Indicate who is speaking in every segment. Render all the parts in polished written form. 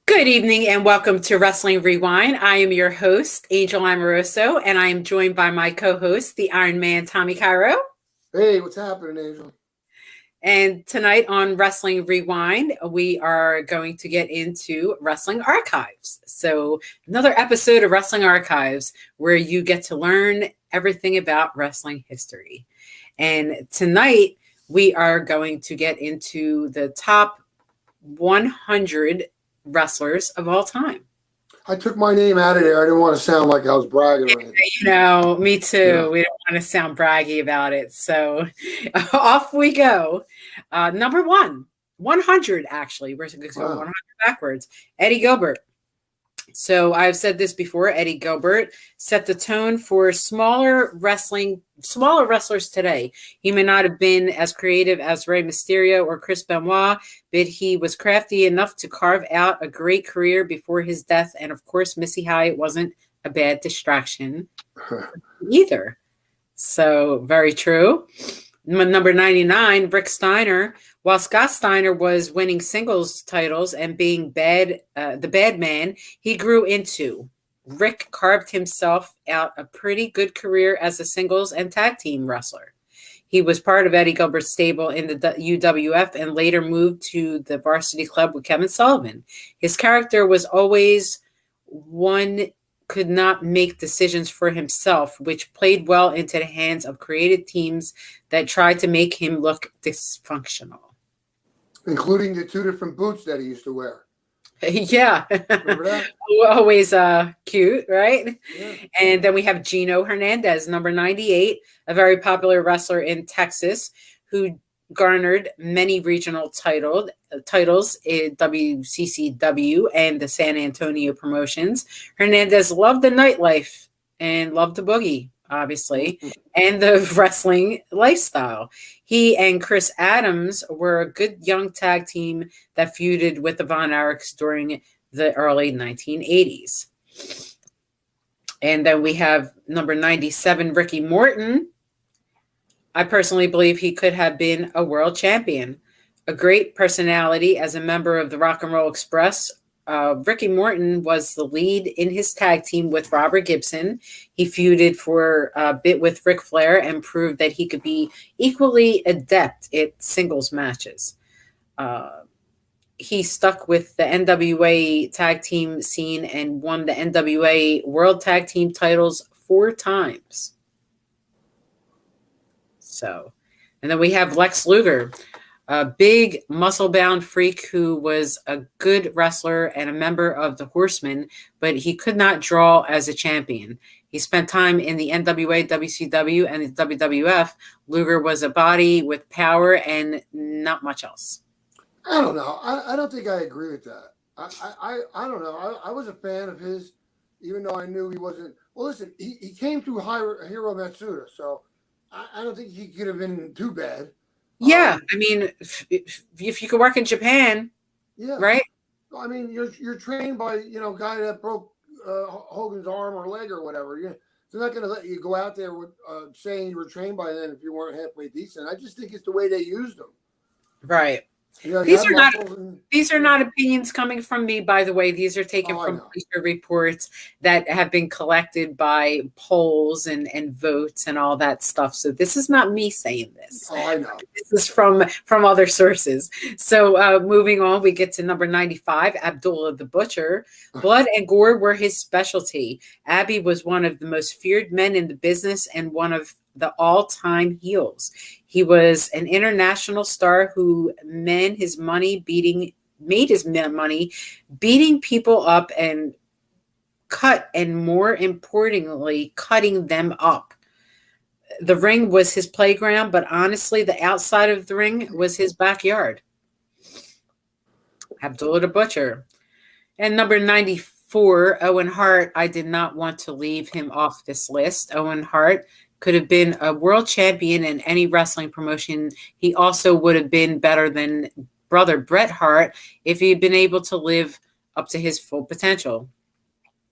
Speaker 1: Good evening and welcome to Wrestling Rewind. I am your host, Angel Amoroso, and I am joined by my co-host, the Iron Man, Tommy Cairo.
Speaker 2: Hey, what's happening, Angel?
Speaker 1: And tonight on Wrestling Rewind, we are going to get into Wrestling Archives. So another episode of Wrestling Archives where you get to learn everything about wrestling history. And tonight we are going to get into the top 100 wrestlers of all time.
Speaker 2: I took my name out of there. I didn't want to sound like I was bragging or anything.
Speaker 1: You know, me too. Yeah. We don't want to sound braggy about it. So off we go. Number 100 actually. We're going to go 100 backwards. Eddie Gilbert. So I've said this before. Eddie Gilbert set the tone for smaller wrestlers today. He may not have been as creative as Rey Mysterio or Chris Benoit, but he was crafty enough to carve out a great career before his death. And of course, Missy Hyatt wasn't a bad distraction either. So very true. Number 99, Rick Steiner. While Scott Steiner was winning singles titles and being the bad man, he grew into. Rick carved himself out a pretty good career as a singles and tag team wrestler. He was part of Eddie Gilbert's stable in the UWF and later moved to the Varsity Club with Kevin Sullivan. His character was always one could not make decisions for himself, which played well into the hands of creative teams that tried to make him look dysfunctional.
Speaker 2: Including the two different boots that he used to wear.
Speaker 1: Yeah.
Speaker 2: Remember that?
Speaker 1: Always cute, right?
Speaker 2: Yeah.
Speaker 1: And then we have Gino Hernandez, number 98, a very popular wrestler in Texas who garnered many regional titles in WCCW and the San Antonio promotions. Hernandez loved the nightlife and loved the boogie, obviously, and the wrestling lifestyle. He and Chris Adams were a good young tag team that feuded with the Von Erichs during the early 1980s. And then we have number 97, Ricky Morton. I personally believe he could have been a world champion. A great personality as a member of the Rock and Roll Express, Ricky Morton was the lead in his tag team with Robert Gibson. He feuded for a bit with Ric Flair and proved that he could be equally adept at singles matches. He stuck with the NWA tag team scene and won the NWA World Tag Team titles 4 times. So, and then we have Lex Luger, a big muscle-bound freak who was a good wrestler and a member of the Horsemen, but he could not draw as a champion. He spent time in the NWA, WCW, and the WWF. Luger was a body with power and not much else.
Speaker 2: I don't know. I don't think I agree with that. I don't know. I was a fan of his, even though I knew he wasn't. Well, listen, he came through Hiro Matsuda, so I don't think he could have been too bad.
Speaker 1: Yeah, I mean, if you could work in Japan,
Speaker 2: yeah,
Speaker 1: right?
Speaker 2: I mean, you're trained by a guy that broke Hogan's arm or leg or whatever. They're not going to let you go out there with saying you were trained by then if you weren't halfway decent. I just think it's the way they used them.
Speaker 1: Right. These are not opinions coming from me, by the way. These are taken from reports that have been collected by polls and votes and all that stuff. So this is not me saying this.
Speaker 2: Oh, I know.
Speaker 1: This is from other sources. So moving on, we get to number 95, Abdullah the Butcher. Blood and gore were his specialty. Abby was one of the most feared men in the business and one of the all-time heels. He was an international star who made his money beating people up and more importantly, cutting them up. The ring was his playground, but honestly, the outside of the ring was his backyard. Abdullah the Butcher. And number 94, Owen Hart. I did not want to leave him off this list. Owen Hart could have been a world champion in any wrestling promotion. He also would have been better than brother Bret Hart if he had been able to live up to his full potential.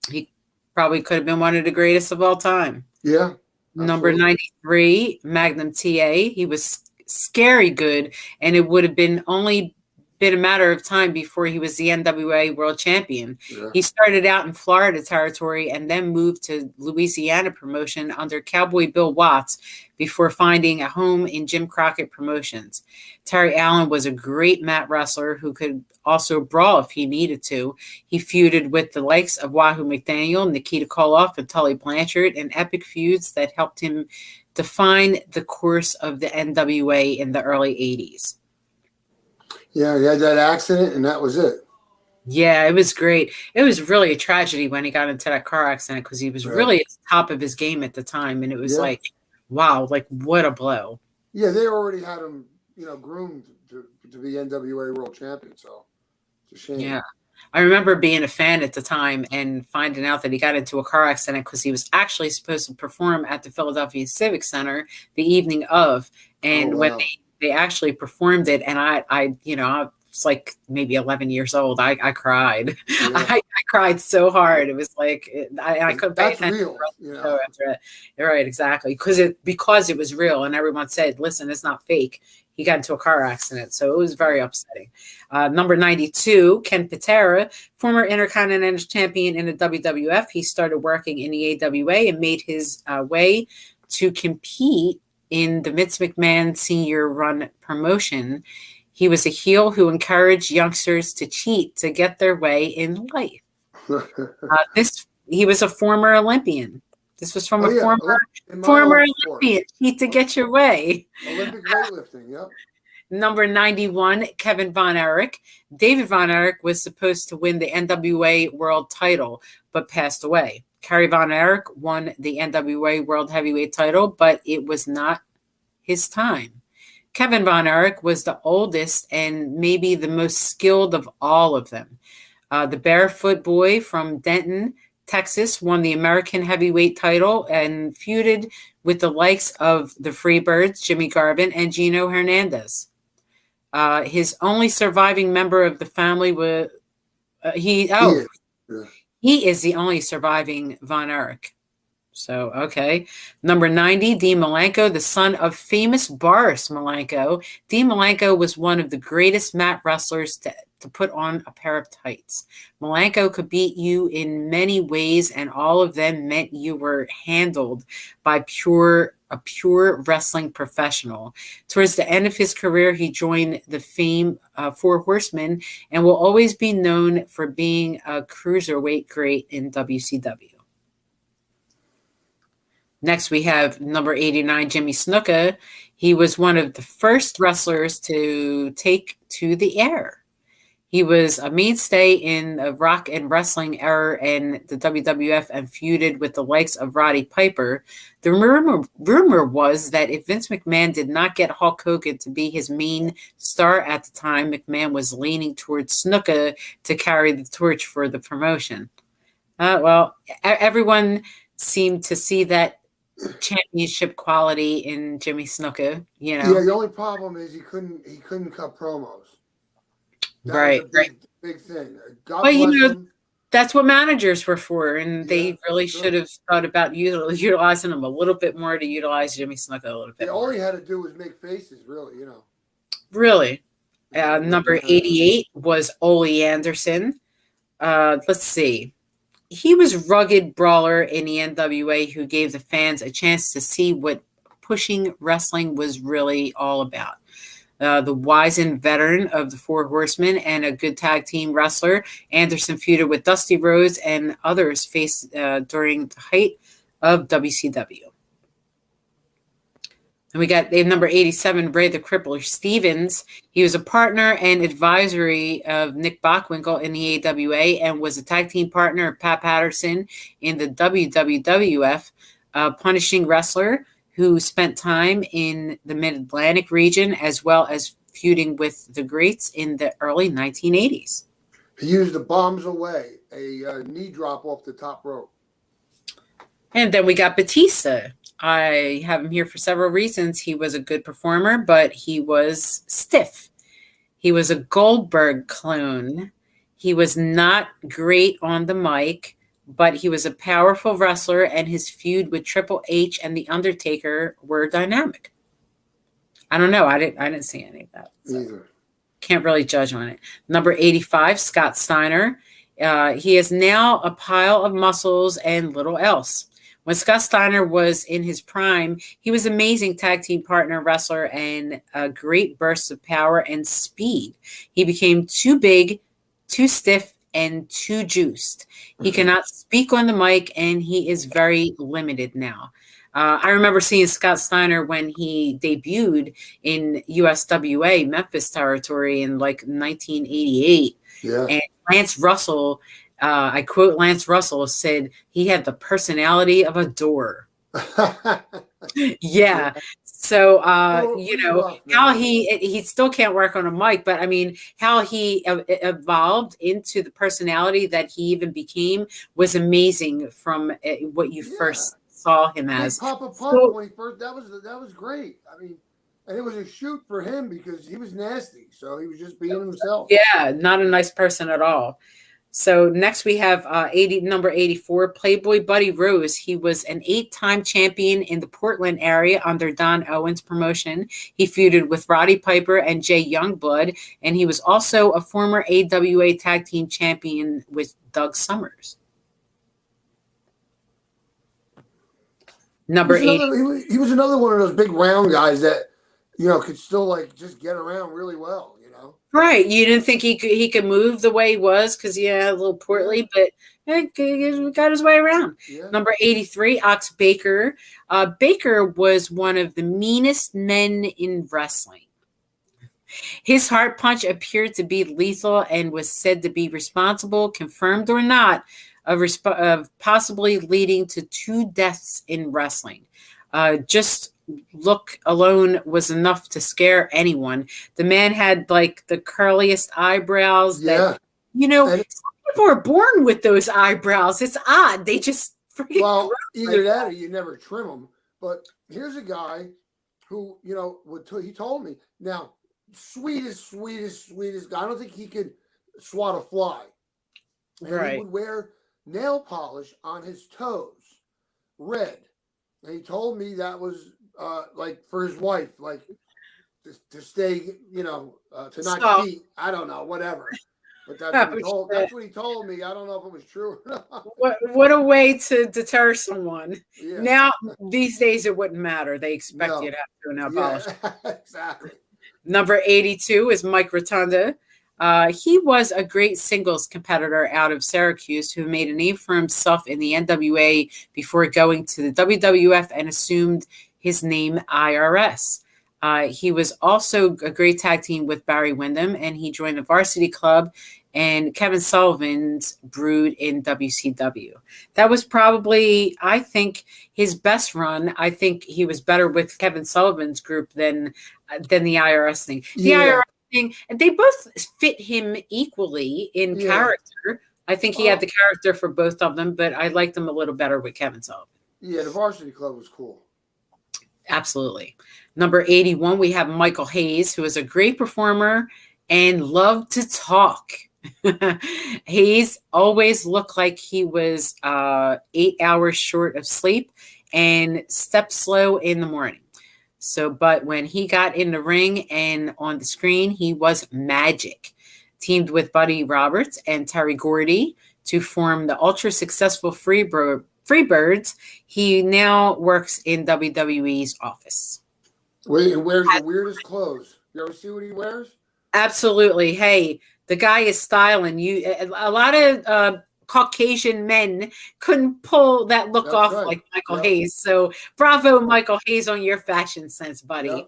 Speaker 1: He probably could have been one of the greatest of all time.
Speaker 2: Yeah. Absolutely.
Speaker 1: Number 93, Magnum TA. He was scary good, and it would have been only been a matter of time before he was the NWA World Champion.
Speaker 2: Yeah.
Speaker 1: He started out in Florida territory and then moved to Louisiana promotion under Cowboy Bill Watts before finding a home in Jim Crockett Promotions. Terry Allen was a great mat wrestler who could also brawl if he needed to. He feuded with the likes of Wahoo McDaniel, Nikita Koloff, and Tully Blanchard in epic feuds that helped him define the course of the NWA in the early 80s.
Speaker 2: Yeah, he had that accident, and that was it.
Speaker 1: Yeah, it was great. It was really a tragedy when he got into that car accident because he was really at the top of his game at the time. And it was like, wow, like what a blow.
Speaker 2: Yeah, they already had him, groomed to be NWA World Champion. So it's a shame.
Speaker 1: Yeah. I remember being a fan at the time and finding out that he got into a car accident because he was actually supposed to perform at the Philadelphia Civic Center the evening of. And when they actually performed it, and I was like maybe 11 years old. I cried. Yeah. I cried so hard. It was like I couldn't pay attention. Real, after it. Right, exactly. Because it was real, and everyone said, "Listen, it's not fake." He got into a car accident, so it was very upsetting. Number 92, Ken Patera, former Intercontinental Champion in the WWF. He started working in the AWA and made his way to compete in the Vince McMahon Senior Run promotion. He was a heel who encouraged youngsters to cheat to get their way in life. He was a former Olympian. This was from former Olympian. Cheat to get your way.
Speaker 2: Olympic weightlifting, yep.
Speaker 1: Number 91, Kevin Von Erich. David Von Erich was supposed to win the NWA World title, but passed away. Kerry Von Erich won the NWA World Heavyweight title, but it was not his time. Kevin Von Erich was the oldest and maybe the most skilled of all of them. The Barefoot Boy from Denton, Texas, won the American Heavyweight title and feuded with the likes of the Freebirds, Jimmy Garvin, and Gino Hernandez. His only surviving member of the family was he is the only surviving Von Erich. So, okay. Number 90, Dean Malenko, the son of famous Boris Malenko. Dean Malenko was one of the greatest mat wrestlers to put on a pair of tights. Malenko could beat you in many ways, and all of them meant you were handled by a pure wrestling professional. Towards the end of his career, he joined the famed Four Horsemen and will always be known for being a cruiserweight great in WCW. Next, we have number 89, Jimmy Snuka. He was one of the first wrestlers to take to the air. He was a mainstay in the rock and wrestling era in the WWF and feuded with the likes of Roddy Piper. The rumor was that if Vince McMahon did not get Hulk Hogan to be his main star at the time, McMahon was leaning towards Snuka to carry the torch for the promotion. Everyone seemed to see that championship quality in Jimmy Snuka,
Speaker 2: Yeah, the only problem is he couldn't cut promos. That was a big thing. God bless him.
Speaker 1: That's what managers were for, and they really should have thought about utilizing them a little bit more to utilize Jimmy Snuka a little bit.
Speaker 2: All he had to do was make faces, really,
Speaker 1: Really. Number 88 was Ole Anderson. Let's see. He was rugged brawler in the NWA who gave the fans a chance to see what pushing wrestling was really all about. The wizened veteran of the Four Horsemen and a good tag team wrestler, Anderson feuded with Dusty Rhodes and others faced during the height of WCW. And we got number 87, Ray the Crippler Stevens. He was a partner and advisory of Nick Bockwinkel in the AWA and was a tag team partner of Pat Patterson in the WWF, punishing wrestler who spent time in the Mid-Atlantic region as well as feuding with the greats in the early 1980s.
Speaker 2: He used the bombs away, a knee drop off the top rope.
Speaker 1: And then we got Batista. I have him here for several reasons. He was a good performer, but he was stiff. He was a Goldberg clone. He was not great on the mic, but he was a powerful wrestler, and his feud with Triple H and The Undertaker were dynamic. I don't know. I didn't see any of that.
Speaker 2: So. Either.
Speaker 1: Can't really judge on it. Number 85, Scott Steiner. He is now a pile of muscles and little else. When Scott Steiner was in his prime, he was an amazing tag team partner, wrestler, and a great burst of power and speed. He became too big, too stiff, and too juiced. He cannot speak on the mic, and he is very limited now. I remember seeing Scott Steiner when he debuted in USWA, Memphis territory, in like 1988.
Speaker 2: Yeah.
Speaker 1: And Lance Russell, I quote Lance Russell, said he had the personality of a door. Yeah. So, how he still can't work on a mic, but I mean, how he evolved into the personality that he even became was amazing from what you first saw him as.
Speaker 2: Papa Pump when he first, that was great. I mean, and it was a shoot for him because he was nasty. So he was just being himself.
Speaker 1: Yeah, not a nice person at all. So next we have number 84, Playboy Buddy Rose. He was an 8-time champion in the Portland area under Don Owens' promotion. He feuded with Roddy Piper and Jay Youngblood, and he was also a former AWA Tag Team Champion with Doug Summers. Number 80.
Speaker 2: He was another one of those big round guys that, could still like just get around really well.
Speaker 1: Right. You didn't think he could move the way he was because a little portly, but he got his way around. Yeah. Number 83, Ox Baker. Baker was one of the meanest men in wrestling. His heart punch appeared to be lethal and was said to be responsible, confirmed or not, of possibly leading to 2 deaths in wrestling. Just look alone was enough to scare anyone. The man had like the curliest eyebrows that, some people are born with those eyebrows. It's odd. They just
Speaker 2: freaking either that or you never trim them. But here's a guy who, he told me, now, sweetest guy. I don't think he could swat a fly. And he would wear nail polish on his toes, red. And he told me that was like for his wife, like to stay, to not cheat. I don't know, whatever. But that's what he told me. I don't know if it was true or not.
Speaker 1: What a way to deter someone. Yeah. Now, these days, it wouldn't matter. They expect you to have to nail polish.
Speaker 2: Exactly.
Speaker 1: Number 82 is Mike Rotunda. He was a great singles competitor out of Syracuse who made a name for himself in the NWA before going to the WWF and assumed his name IRS. He was also a great tag team with Barry Windham, and he joined the Varsity Club and Kevin Sullivan's Brood in WCW. That was probably, I think, his best run. I think he was better with Kevin Sullivan's group than the IRS thing. The IRS thing, they both fit him equally in character. I think he had the character for both of them, but I liked them a little better with Kevin Sullivan.
Speaker 2: Yeah, the Varsity Club was cool.
Speaker 1: Absolutely. Number 81, we have Michael Hayes, who is a great performer and loved to talk. Hayes always looked like he was 8 hours short of sleep and stepped slow in the morning. But when he got in the ring and on the screen, he was magic. Teamed with Buddy Roberts and Terry Gordy to form the ultra successful Freebirds, he now works in WWE's office.
Speaker 2: Wait, he wears the weirdest clothes. You ever see what he wears?
Speaker 1: Absolutely. Hey, the guy is styling. A lot of Caucasian men couldn't pull that look off like Michael Hayes. So bravo, Michael Hayes, on your fashion sense, buddy.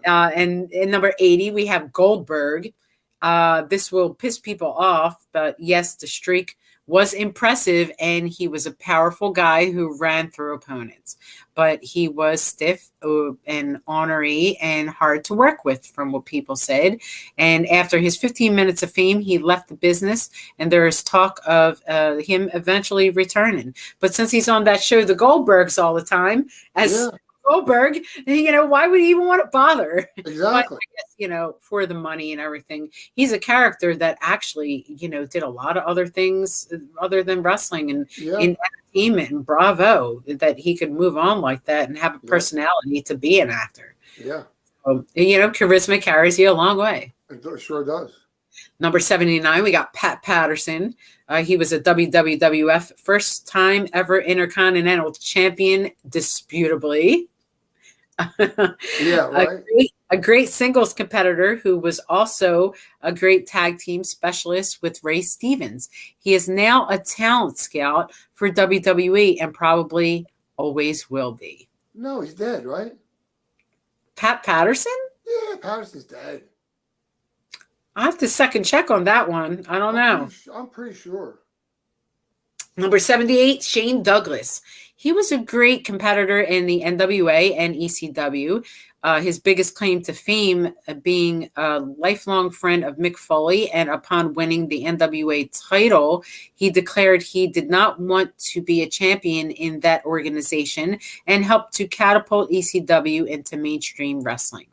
Speaker 1: And in number 80, we have Goldberg. This will piss people off, but yes, the streak was impressive, and he was a powerful guy who ran through opponents. But he was stiff and ornery and hard to work with, from what people said. And after his 15 minutes of fame, he left the business, and there is talk of him eventually returning. But since he's on that show, The Goldbergs, all the time, as Goldberg, why would he even want to bother?
Speaker 2: Exactly.
Speaker 1: But I guess, for the money and everything. He's a character that actually, did a lot of other things other than wrestling and in entertainment, and bravo that he could move on like that and have a personality to be an actor.
Speaker 2: Yeah.
Speaker 1: Charisma carries you a long way.
Speaker 2: It sure does.
Speaker 1: Number 79, we got Pat Patterson. He was a WWF first time ever Intercontinental Champion, disputably.
Speaker 2: Yeah, right.
Speaker 1: A great singles competitor who was also a great tag team specialist with Ray Stevens. He is now a talent scout for WWE and probably always will be.
Speaker 2: No, he's dead, right?
Speaker 1: Pat Patterson?
Speaker 2: Yeah, Patterson's dead.
Speaker 1: I have to second check on that one. I don't know.
Speaker 2: I'm pretty sure.
Speaker 1: Number 78, Shane Douglas. He was a great competitor in the NWA and ECW. His biggest claim to fame being a lifelong friend of Mick Foley, and upon winning the NWA title, he declared he did not want to be a champion in that organization and helped to catapult ECW into mainstream wrestling.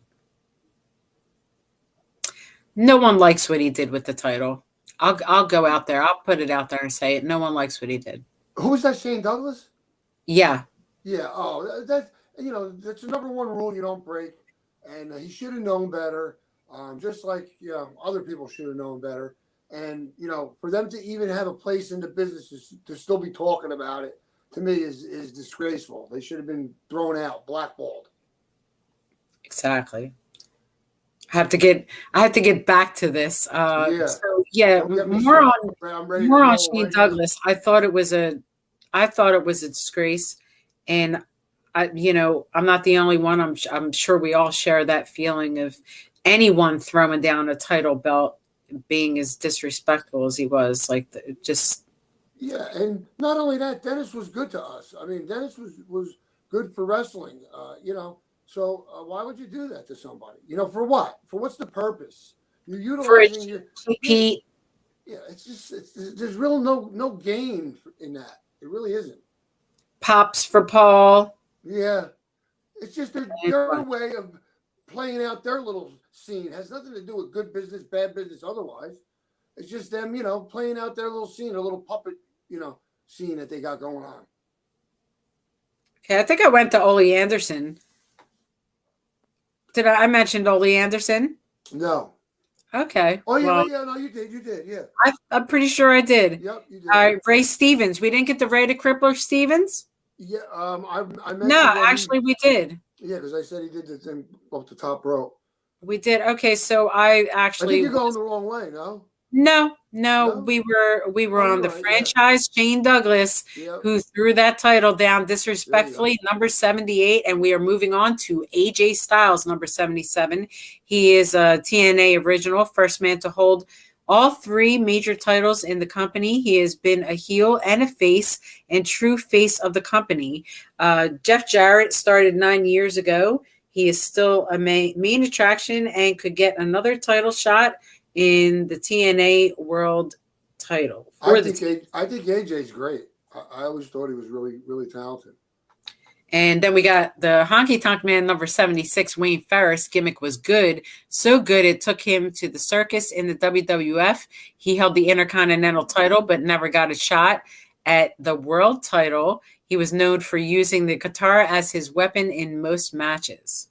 Speaker 1: No one likes what he did with the title. I'll go out there. I'll put it out there and say it. No one likes what he did.
Speaker 2: Who's that? Shane Douglas?
Speaker 1: Yeah.
Speaker 2: Yeah. Oh, that's that's the number one rule you don't break, and he should have known better. Just like other people should have known better. And for them to even have a place in the business to still be talking about it, to me is disgraceful. They should have been thrown out, blackballed.
Speaker 1: Exactly. I have to get back to this. More on Shane Douglas. I thought it was a disgrace, and I'm not the only one. I'm sure we all share that feeling of anyone throwing down a title belt being as disrespectful as he was.
Speaker 2: Yeah, and not only that, Dennis was good to us. I mean, Dennis was good for wrestling. So why would you do that to somebody? For what? For what's the purpose? You're utilizing your
Speaker 1: Pete.
Speaker 2: Yeah, there's real no gain in that. It really isn't.
Speaker 1: Pops for Paul.
Speaker 2: Yeah, it's just their way of playing out their little scene. It has nothing to do with good business, bad business, otherwise. It's just them, playing out their little scene, a little puppet, scene that they got going on.
Speaker 1: Okay, I think I went to Ole Anderson. Did I mention Ole Anderson?
Speaker 2: No.
Speaker 1: Okay.
Speaker 2: Oh, yeah, no, you did, yeah.
Speaker 1: I'm pretty sure I did.
Speaker 2: Yep, you did.
Speaker 1: All right, Ray Stevens. We didn't get the Ray the Crippler Stevens?
Speaker 2: Yeah, I mentioned
Speaker 1: No, actually we did.
Speaker 2: Yeah, because I said he did the thing off the top rope.
Speaker 1: We did. Okay, so I think
Speaker 2: you're going the wrong way, no?
Speaker 1: No, we were on the franchise, yeah. Shane Douglas, who threw that title down disrespectfully, number 78, and we are moving on to AJ Styles, number 77. He is a TNA original, first man to hold all three major titles in the company. He has been a heel and a face, and true face of the company. Jeff Jarrett started 9 years ago. He is still a main attraction and could get another title shot in the TNA World title.
Speaker 2: I think AJ's great. I always thought he was really, really talented.
Speaker 1: And then we got the Honky Tonk Man, number 76, Wayne Ferris. Gimmick was good. So good, it took him to the circus in the WWF. He held the Intercontinental title, but never got a shot at the World title. He was known for using the guitar as his weapon in most matches.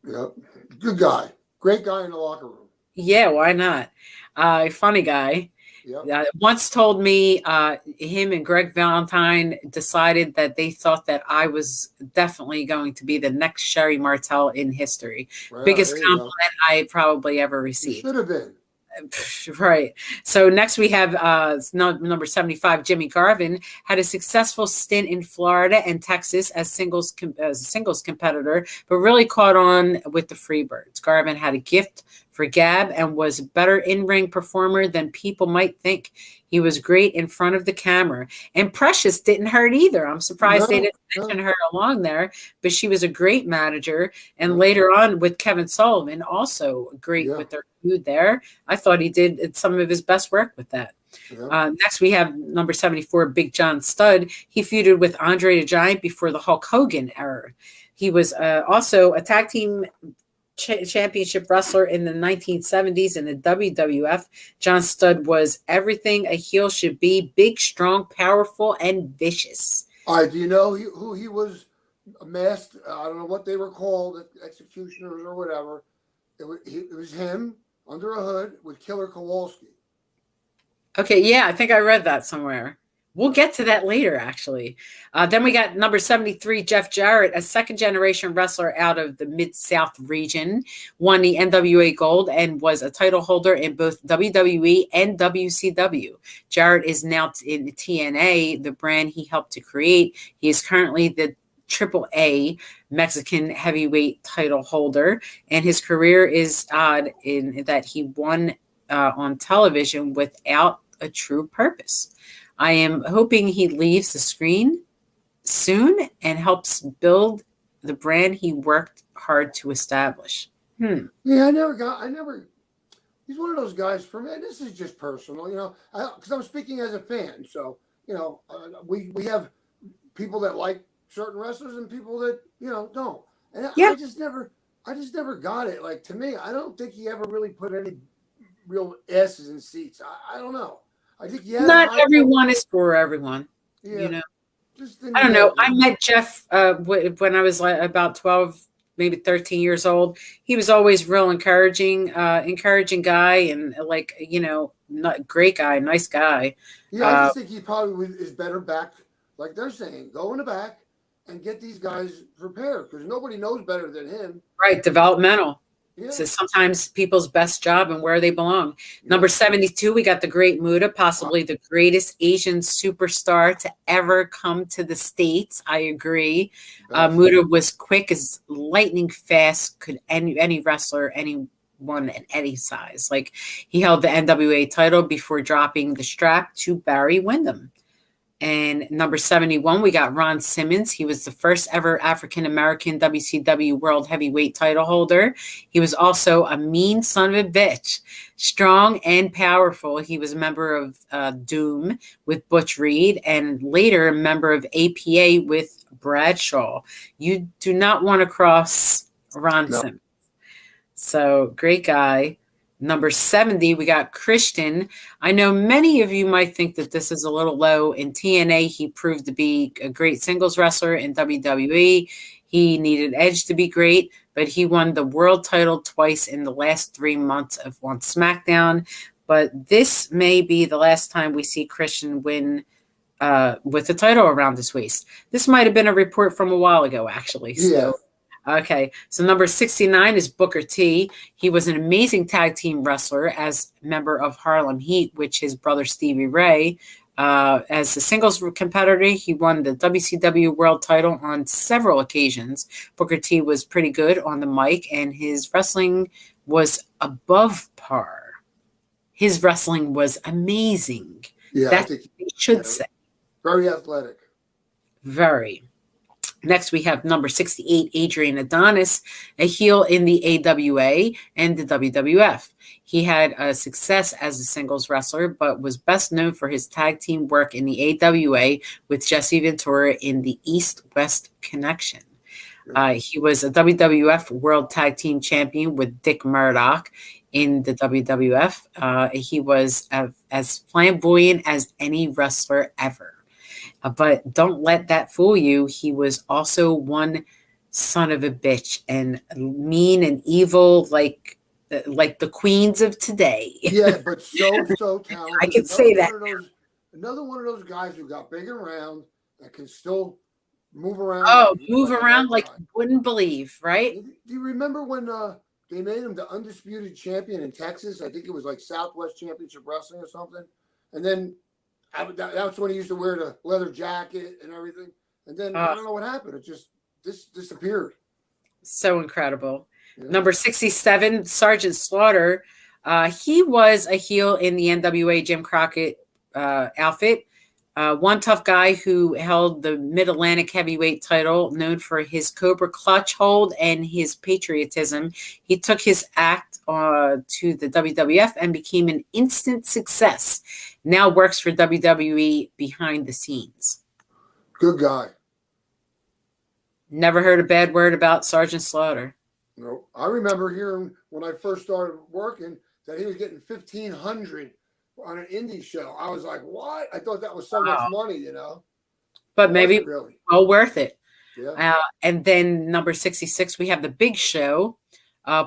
Speaker 2: Yep. Good guy. Great guy in the locker room.
Speaker 1: Yeah, why not? Funny guy. Yep. Once told me him and Greg Valentine decided that they thought that I was definitely going to be the next Sherry Martel in history. Right, biggest compliment I probably ever received.
Speaker 2: You should have been.
Speaker 1: Right. So next we have number 75, Jimmy Garvin, had a successful stint in Florida and Texas as a singles competitor, but really caught on with the Freebirds. Garvin had a gift for gab and was a better in-ring performer than people might think. He was great in front of the camera. And Precious didn't hurt either. I'm surprised they didn't mention her along there, but she was a great manager. And later on with Kevin Sullivan, also great with their feud there. I thought he did some of his best work with that. Next, we have number 74, Big John Studd. He feuded with Andre the Giant before the Hulk Hogan era. He was also a tag team championship wrestler in the 1970s in the WWF. John Studd was everything a heel should be: big, strong, powerful, and vicious.
Speaker 2: All right, do you know who he was masked? I don't know what they were called, executioners or whatever. It was him. Under a Hood with Killer Kowalski.
Speaker 1: Okay, yeah, I think I read that somewhere. We'll get to that later, actually. Then we got number 73, Jeff Jarrett, a second-generation wrestler out of the Mid-South region, won the NWA Gold and was a title holder in both WWE and WCW. Jarrett is now in TNA, the brand he helped to create. He is currently the AAA Mexican heavyweight title holder, and his career is odd in that he won on television without a true purpose. I am hoping he leaves the screen soon and helps build the brand he worked hard to establish.
Speaker 2: Yeah, I never. He's one of those guys. For me, this is just personal, because I'm speaking as a fan. So we have people that like certain wrestlers and people that don't. And
Speaker 1: Yeah.
Speaker 2: I just never got it. Like, to me, I don't think he ever really put any real asses in seats. I don't know. I think
Speaker 1: Not everyone is for everyone.
Speaker 2: Yeah,
Speaker 1: I don't know. I met Jeff when I was like about 12, maybe 13 years old. He was always real encouraging guy, and not great guy, nice guy.
Speaker 2: Yeah, I just think he probably is better back, like they're saying, go in the back and get these guys prepared, because nobody knows better than him.
Speaker 1: Right, developmental.
Speaker 2: Yeah.
Speaker 1: So sometimes people's best job and where they belong. Yeah. Number 72, we got the Great Muta, possibly the greatest Asian superstar to ever come to the States. I agree. Muta was quick as lightning fast, could any wrestler, anyone at any size. Like, he held the NWA title before dropping the strap to Barry Windham. And number 71, we got Ron Simmons. He was the first ever African-American WCW World Heavyweight title holder. He was also a mean son of a bitch, strong and powerful. He was a member of Doom with Butch Reed, and later a member of APA with Bradshaw. You do not want to cross Ron Simmons. So, great guy. Number 70, we got Christian. I know many of you might think that this is a little low. In TNA, he proved to be a great singles wrestler. In WWE, he needed Edge to be great, but he won the world title twice in the last 3 months on SmackDown. But this may be the last time we see Christian win with the title around his waist. This might have been a report from a while ago, actually.
Speaker 2: Yeah.
Speaker 1: Okay, so number 69 is Booker T. He was an amazing tag team wrestler as member of Harlem Heat, which his brother Stevie Ray. As a singles competitor, he won the WCW World title on several occasions. Booker T was pretty good on the mic, and his wrestling was above par. His wrestling was amazing.
Speaker 2: Yeah,
Speaker 1: that's what we should say.
Speaker 2: Very athletic.
Speaker 1: Very. Next, we have number 68, Adrian Adonis, a heel in the AWA and the WWF. He had a success as a singles wrestler, but was best known for his tag team work in the AWA with Jesse Ventura in the East-West Connection. He was a WWF World Tag Team Champion with Dick Murdoch in the WWF. He was as flamboyant as any wrestler ever. But don't let that fool you. He was also one son of a bitch and mean and evil, like the queens of today.
Speaker 2: Yeah, but so talented.
Speaker 1: I can say that.
Speaker 2: Another one of those guys who got big and round that can still move around.
Speaker 1: Oh, move around like you wouldn't believe, right?
Speaker 2: Do you remember when they made him the undisputed champion in Texas? I think it was like Southwest Championship Wrestling or something. And then that's when he used to wear the leather jacket and everything. And then I don't know what happened. It just disappeared.
Speaker 1: So incredible. Yeah. Number 67, Sergeant Slaughter. He was a heel in the NWA Jim Crockett outfit. One tough guy who held the Mid-Atlantic heavyweight title, known for his Cobra clutch hold and his patriotism. He took his act to the WWF and became an instant success. Now works for WWE behind the scenes.
Speaker 2: Good guy.
Speaker 1: Never heard a bad word about Sergeant Slaughter.
Speaker 2: No, I remember hearing when I first started working that he was getting $1,500 on an indie show. I was like, what? I thought that was so much money,
Speaker 1: But maybe well worth it.
Speaker 2: Yeah.
Speaker 1: And then number 66, we have the Big Show.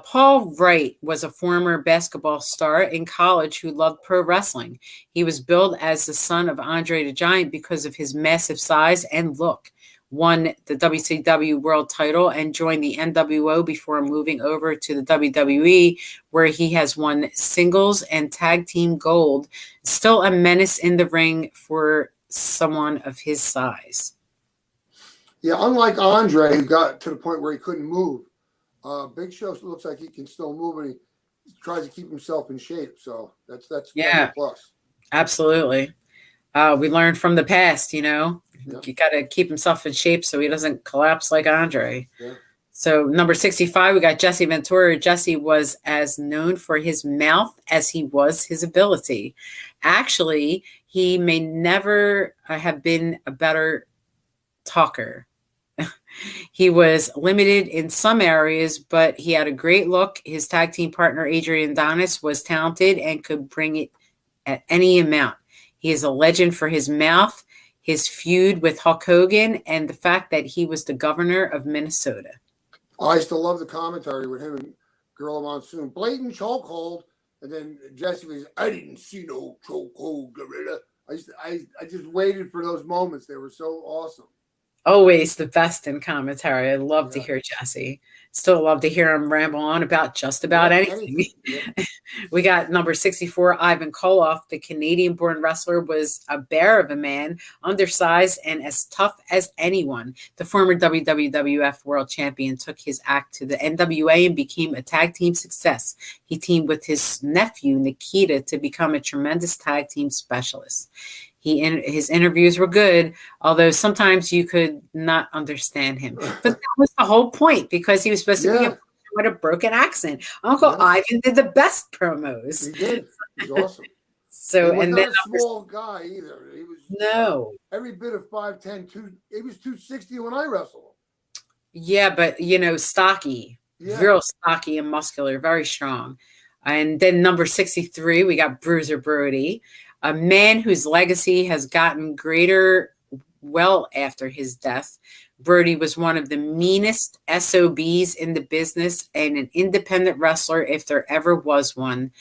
Speaker 1: Paul Wright was a former basketball star in college who loved pro wrestling. He was billed as the son of Andre the Giant because of his massive size and look. Won the WCW World title and joined the NWO before moving over to the WWE, where he has won singles and tag team gold. Still a menace in the ring for someone of his size.
Speaker 2: Yeah, unlike Andre, who got to the point where he couldn't move, Big Show looks like he can still move, and he tries to keep himself in shape. So that's a plus.
Speaker 1: Absolutely. We learned from the past, you know, you got to keep himself in shape so he doesn't collapse like Andre.
Speaker 2: Yeah.
Speaker 1: So number 65, we got Jesse Ventura. Jesse was as known for his mouth as he was his ability. Actually, he may never have been a better talker. He was limited in some areas, but he had a great look. His tag team partner, Adrian Donis, was talented and could bring it at any amount. He is a legend for his mouth, his feud with Hulk Hogan, and the fact that he was the governor of Minnesota.
Speaker 2: I used to love the commentary with him and Gorilla Monsoon. Blatant chokehold, and then Jesse was, I didn't see no chokehold, Gorilla. I just waited for those moments. They were so awesome.
Speaker 1: Always the best in commentary. I love to hear Jesse. Still love to hear him ramble on about just about anything. Yeah. We got number 64, Ivan Koloff. The Canadian-born wrestler was a bear of a man, undersized and as tough as anyone. The former WWF World Champion took his act to the NWA and became a tag team success. He teamed with his nephew, Nikita, to become a tremendous tag team specialist. His interviews were good, although sometimes you could not understand him. But that was the whole point, because he was supposed to be with a broken accent. Uncle Ivan did the best promos.
Speaker 2: He did. He was awesome.
Speaker 1: So,
Speaker 2: he was
Speaker 1: and
Speaker 2: not
Speaker 1: then
Speaker 2: a small guy either. He was every bit of 5'10", he was 260 when I wrestled him.
Speaker 1: Yeah, but stocky, real stocky and muscular, very strong. And then number 63, we got Bruiser Brody. A man whose legacy has gotten greater well after his death. Brody was one of the meanest SOBs in the business and an independent wrestler if there ever was one.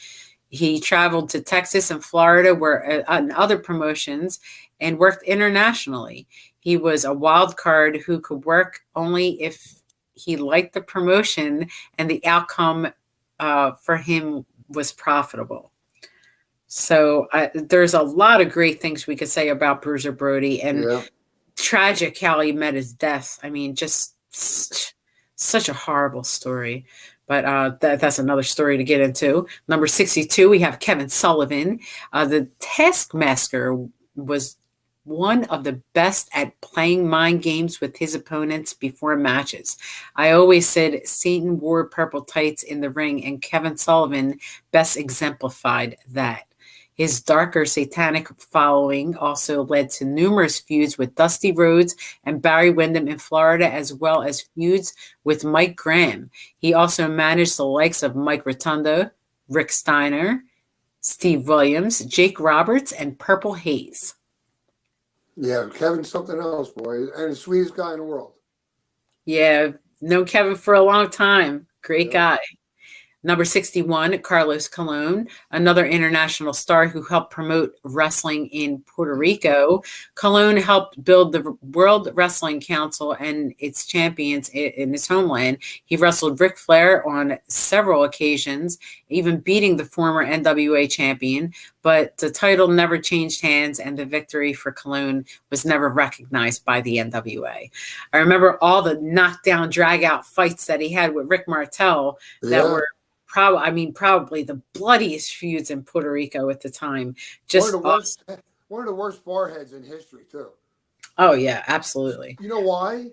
Speaker 1: He traveled to Texas and Florida and other promotions and worked internationally. He was a wild card who could work only if he liked the promotion and the outcome for him was profitable. So there's a lot of great things we could say about Bruiser Brody, and tragic how he met his death. I mean, just such a horrible story. But that's another story to get into. Number 62, we have Kevin Sullivan. The Taskmaster was one of the best at playing mind games with his opponents before matches. I always said Satan wore purple tights in the ring, and Kevin Sullivan best exemplified that. His darker satanic following also led to numerous feuds with Dusty Rhodes and Barry Windham in Florida, as well as feuds with Mike Graham. He also managed the likes of Mike Rotundo, Rick Steiner, Steve Williams, Jake Roberts, and Purple Haze.
Speaker 2: Yeah, Kevin's something else, boy, and the sweetest guy in the world.
Speaker 1: Yeah, known Kevin for a long time. Great guy. Number 61, Carlos Colon, another international star who helped promote wrestling in Puerto Rico. Colon helped build the World Wrestling Council and its champions in his homeland. He wrestled Ric Flair on several occasions, even beating the former NWA champion, but the title never changed hands, and the victory for Colon was never recognized by the NWA. I remember all the knockdown, drag-out fights that he had with Rick Martel that were probably the bloodiest feuds in Puerto Rico at the time. Just
Speaker 2: one of the worst barheads in history, too.
Speaker 1: Oh, yeah, absolutely.
Speaker 2: You know why?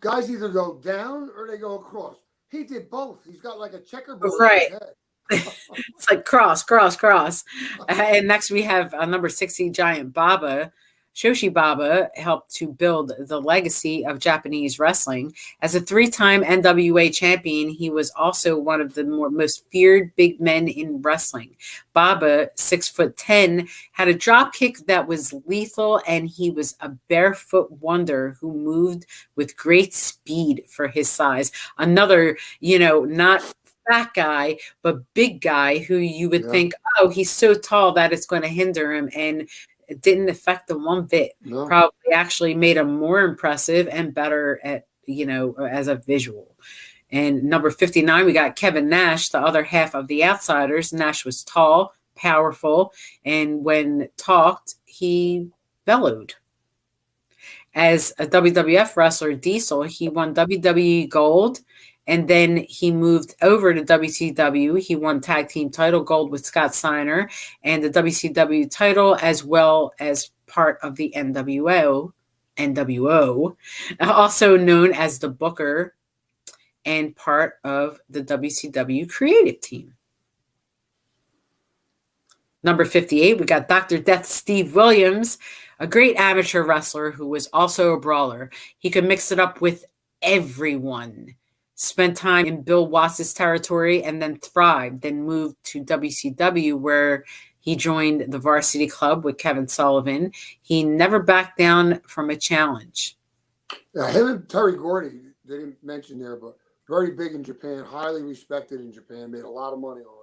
Speaker 2: Guys either go down or they go across. He did both. He's got like a checkerboard in his head.
Speaker 1: It's like cross. And next we have number 60, Giant Baba. Shoshi Baba helped to build the legacy of Japanese wrestling. As a three-time NWA champion, he was also one of the most feared big men in wrestling. Baba, 6'10", had a drop kick that was lethal, and he was a barefoot wonder who moved with great speed for his size. Another, not fat guy, but big guy who you would think, oh, he's so tall that it's going to hinder him. And it didn't affect them one bit.
Speaker 2: No.
Speaker 1: Probably actually made him more impressive and better at, as a visual. And number 59, we got Kevin Nash, the other half of the Outsiders. Nash was tall, powerful, and when talked, he bellowed. As a WWF wrestler, Diesel, he won WWE Gold, and then he moved over to WCW. He won tag team title gold with Scott Steiner and the WCW title, as well as part of the NWO, also known as the Booker, and part of the WCW creative team. Number 58, we got Dr. Death Steve Williams, a great amateur wrestler who was also a brawler. He could mix it up with everyone. Spent time in Bill Watts' territory and then thrived, then moved to WCW where he joined the Varsity Club with Kevin Sullivan. He never backed down from a challenge.
Speaker 2: Yeah, him and Terry Gordy, they didn't mention there, but very big in Japan, highly respected in Japan, made a lot of money on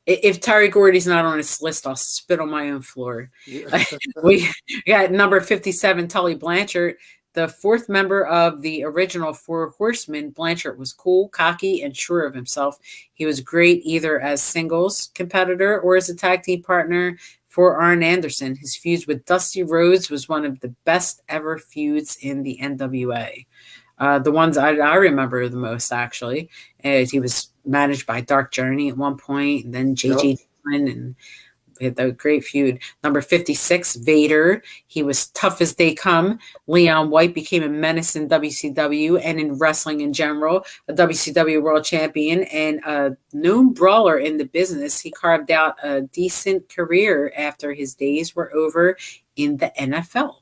Speaker 2: it.
Speaker 1: If Terry Gordy's not on this list, I'll spit on my own floor. Yeah. We got number 57, Tully Blanchard, the fourth member of the original Four Horsemen. Blanchard was cool, cocky, and sure of himself. He was great either as singles competitor or as a tag team partner for Arn Anderson. His feuds with Dusty Rhodes was one of the best ever feuds in the NWA. The ones I remember the most, actually. He was managed by Dark Journey at one point, and then J.J. Dillon, and we had the great feud. Number 56, Vader. He was tough as they come. Leon White became a menace in WCW and in wrestling in general, a WCW world champion and a known brawler in the business. He carved out a decent career after his days were over in the NFL.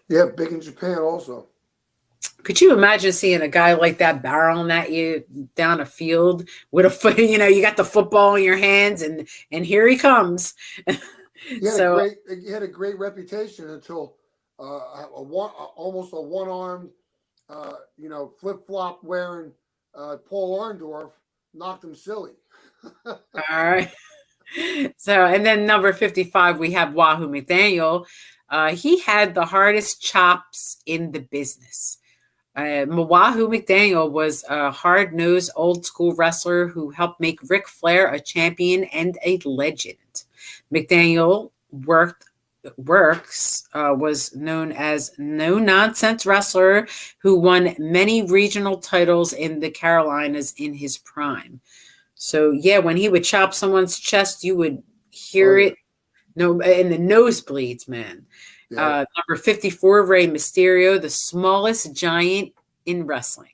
Speaker 2: Yeah, big in Japan also.
Speaker 1: Could you imagine seeing a guy like that barreling at you down a field with a foot? You got the football in your hands, and here he comes.
Speaker 2: He had a great reputation until almost a one-armed, flip-flop wearing Paul Orndorff knocked him silly.
Speaker 1: All right. So, and then number 55, we have Wahoo McDaniel. He had the hardest chops in the business. Wahoo McDaniel was a hard-nosed, old-school wrestler who helped make Ric Flair a champion and a legend. McDaniel was known as no-nonsense wrestler who won many regional titles in the Carolinas in his prime. So, yeah, when he would chop someone's chest, you would hear it in the nosebleeds, man. Yeah. Number 54, Rey Mysterio, the smallest giant in wrestling.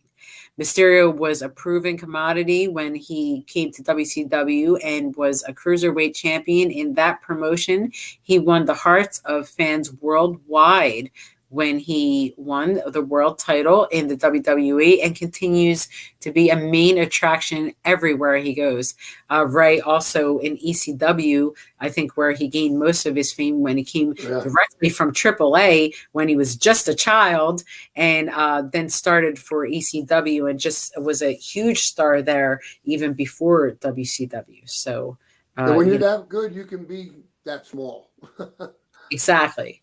Speaker 1: Mysterio was a proven commodity when he came to WCW and was a cruiserweight champion in that promotion. He won the hearts of fans worldwide when he won the world title in the WWE and continues to be a main attraction everywhere he goes. Ray also in ECW, I think, where he gained most of his fame when he came directly from AAA when he was just a child, and then started for ECW and just was a huge star there even before WCW. So
Speaker 2: when you're that good, you can be that small.
Speaker 1: Exactly.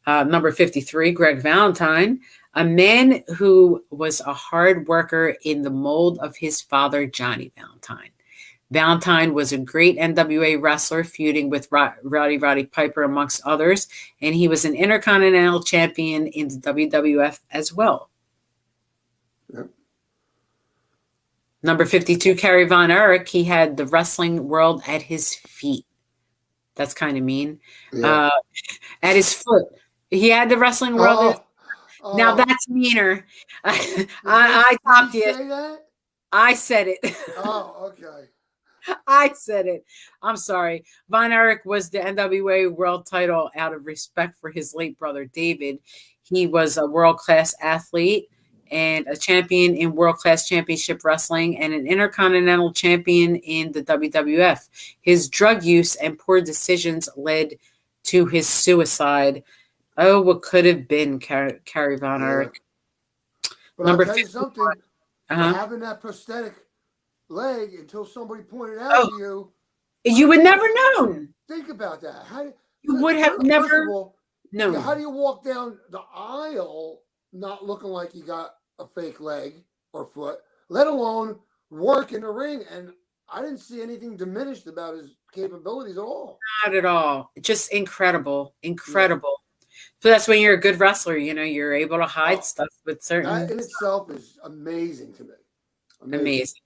Speaker 1: Number 53, Greg Valentine, a man who was a hard worker in the mold of his father, Johnny Valentine. Valentine was a great NWA wrestler, feuding with Roddy Piper, amongst others, and he was an Intercontinental Champion in the WWF as well. Yep. Number 52, Kerry Von Erich, he had the wrestling world at his feet. That's kind of mean. Yeah. At his foot. He had the wrestling world. Now that's meaner. I talked to you.
Speaker 2: Say that?
Speaker 1: I said it.
Speaker 2: Oh, okay.
Speaker 1: I said it. I'm sorry. Von Erich was the NWA world title out of respect for his late brother David. He was a world class athlete and a champion in world class championship wrestling and an intercontinental champion in the WWF. His drug use and poor decisions led to his suicide. Oh, what could have been Carrie Von
Speaker 2: Yeah.
Speaker 1: Erich.
Speaker 2: But I'll
Speaker 1: Number
Speaker 2: tell you
Speaker 1: 51.
Speaker 2: something. For
Speaker 1: Uh-huh.
Speaker 2: having that prosthetic leg until somebody pointed out
Speaker 1: Oh,
Speaker 2: to you,
Speaker 1: you would never known.
Speaker 2: think about that.
Speaker 1: You would have
Speaker 2: First of
Speaker 1: never
Speaker 2: all, yeah, how
Speaker 1: known.
Speaker 2: do you walk down the aisle not looking like you got a fake leg or foot, let alone work in the ring? And I didn't see anything diminished about his capabilities at all.
Speaker 1: Not at all. Just incredible.
Speaker 2: Yeah.
Speaker 1: Incredible. So that's when you're a good wrestler, you're able to hide
Speaker 2: Oh,
Speaker 1: stuff with
Speaker 2: that
Speaker 1: certain
Speaker 2: in itself is amazing to me. Amazing.
Speaker 1: amazing.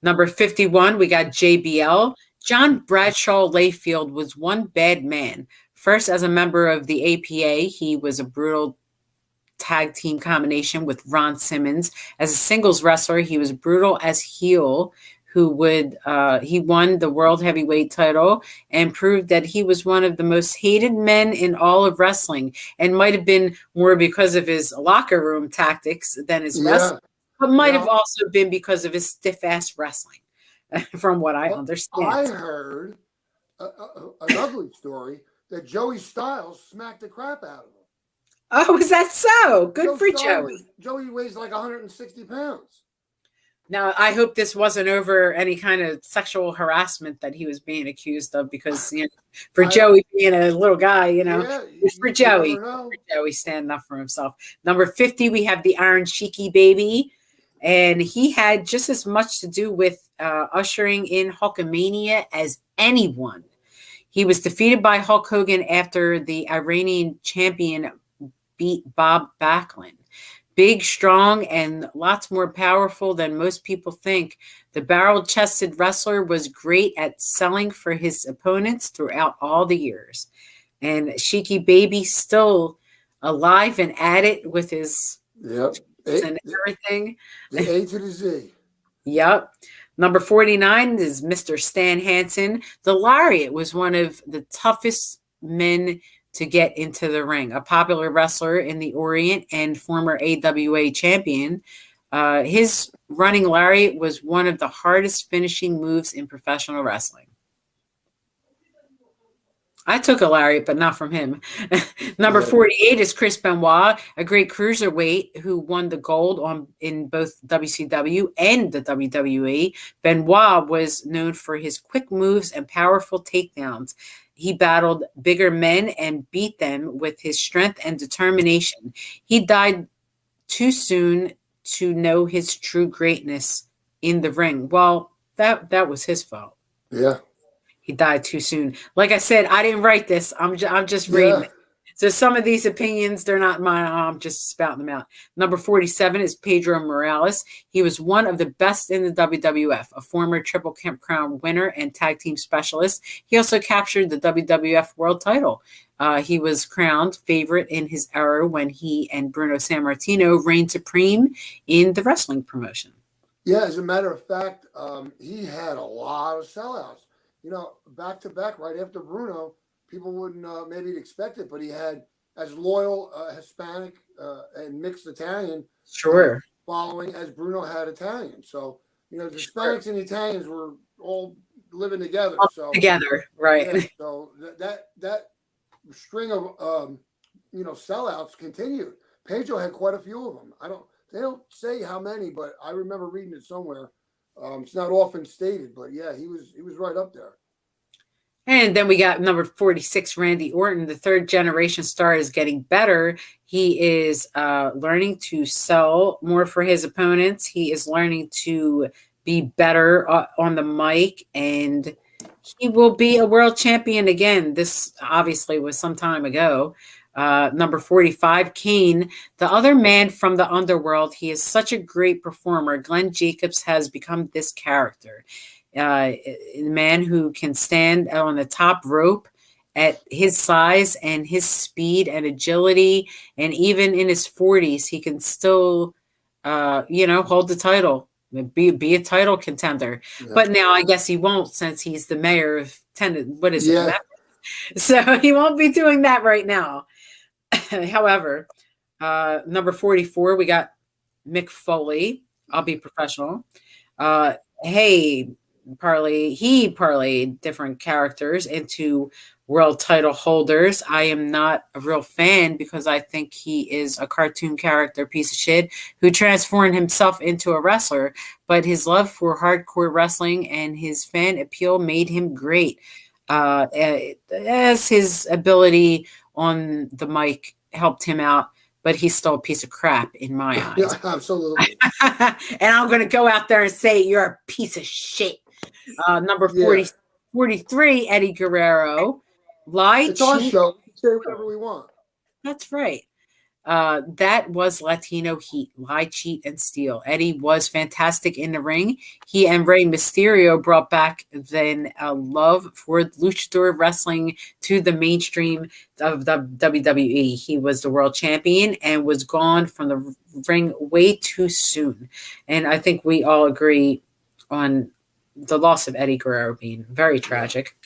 Speaker 1: Number 51, we got JBL. John Bradshaw Layfield was one bad man. First, as a member of the APA, he was a brutal tag team combination with Ron Simmons. As a singles wrestler, he was brutal as heel, he won the world heavyweight title and proved that he was one of the most hated men in all of wrestling, and might have been more because of his locker room tactics than his wrestling,
Speaker 2: Yeah.
Speaker 1: but might have
Speaker 2: Now,
Speaker 1: also been because of his stiff ass wrestling, from what I
Speaker 2: well, I
Speaker 1: understand.
Speaker 2: heard an ugly story that Joey Styles smacked the crap out of him.
Speaker 1: Oh, is that so? Good for Joey.
Speaker 2: Joey weighs like 160 pounds.
Speaker 1: Now, I hope this wasn't over any kind of sexual harassment that he was being accused of, because for Joey being a little guy,
Speaker 2: Yeah,
Speaker 1: it's for
Speaker 2: you
Speaker 1: Joey.
Speaker 2: never know.
Speaker 1: For Joey standing up for himself. Number 50, we have the Iron Sheiki baby, and he had just as much to do with ushering in Hulkamania as anyone. He was defeated by Hulk Hogan after the Iranian champion beat Bob Backlund. Big, strong, and lots more powerful than most people think. The barrel-chested wrestler was great at selling for his opponents throughout all the years. And Sheiky Baby still alive and at it with his and everything.
Speaker 2: The A to the Z.
Speaker 1: Yep. Number 49 is Mr. Stan Hansen. The Lariat was one of the toughest men to get into the ring. A popular wrestler in the Orient and former AWA champion. His running lariat was one of the hardest finishing moves in professional wrestling. I took a lariat, but not from him. Number 48 is Chris Benoit, a great cruiserweight who won the gold in both WCW and the WWE. Benoit was known for his quick moves and powerful takedowns. He battled bigger men and beat them with his strength and determination. He died too soon to know his true greatness in the ring. Well, that was his fault.
Speaker 2: Yeah.
Speaker 1: He died too soon. Like I said, I didn't write this. I'm just reading it. So some of these opinions, they're not mine. I'm just spouting them out. Number 47 is Pedro Morales. He was one of the best in the WWF, a former Triple Crown winner and tag team specialist. He also captured the WWF world title. He was crowned favorite in his era when he and Bruno Sammartino reigned supreme in the wrestling promotion.
Speaker 2: Yeah, as a matter of fact, he had a lot of sellouts. Back to back, right after Bruno, people wouldn't maybe expect it, but he had as loyal Hispanic and mixed Italian following as Bruno had Italian. So, the Hispanics and Italians were all living together.
Speaker 1: Right.
Speaker 2: Yeah, so that string of sellouts continued. Pedro had quite a few of them. They don't say how many, but I remember reading it somewhere. It's not often stated, but yeah, he was right up there.
Speaker 1: And then we got number 46, Randy Orton. The third generation star is getting better. He is learning to sell more for his opponents. He is learning to be better on the mic, and he will be a world champion again. This obviously was some time ago. Number 45, Kane, the other man from the underworld. He is such a great performer. Glenn Jacobs has become this character. A man who can stand on the top rope at his size and his speed and agility. And even in his 40s, he can still, hold the title. be a title contender.
Speaker 2: Yeah.
Speaker 1: But now I guess he won't since he's the mayor of what is it?
Speaker 2: Yeah.
Speaker 1: So he won't be doing that right now. However, number 44, we got Mick Foley. I'll be professional. Uh, hey, he parlayed different characters into world title holders. I am not a real fan because I think he is a cartoon character piece of shit who transformed himself into a wrestler, but his love for hardcore wrestling and his fan appeal made him great. As his ability on the mic helped him out, but he's still a piece of crap in my eyes.
Speaker 2: Yeah, absolutely.
Speaker 1: And I'm going to go out there and say you're a piece of shit. Number 40, 43, Eddie Guerrero.
Speaker 2: It's our show. We can say whatever we want.
Speaker 1: That's right. That was Latino heat. Lie, cheat, and steal. Eddie was fantastic in the ring. He and Rey Mysterio brought back then a love for luchador wrestling to the mainstream of the WWE. He was the world champion and was gone from the ring way too soon. And I think we all agree on the loss of Eddie Guerrero being very tragic.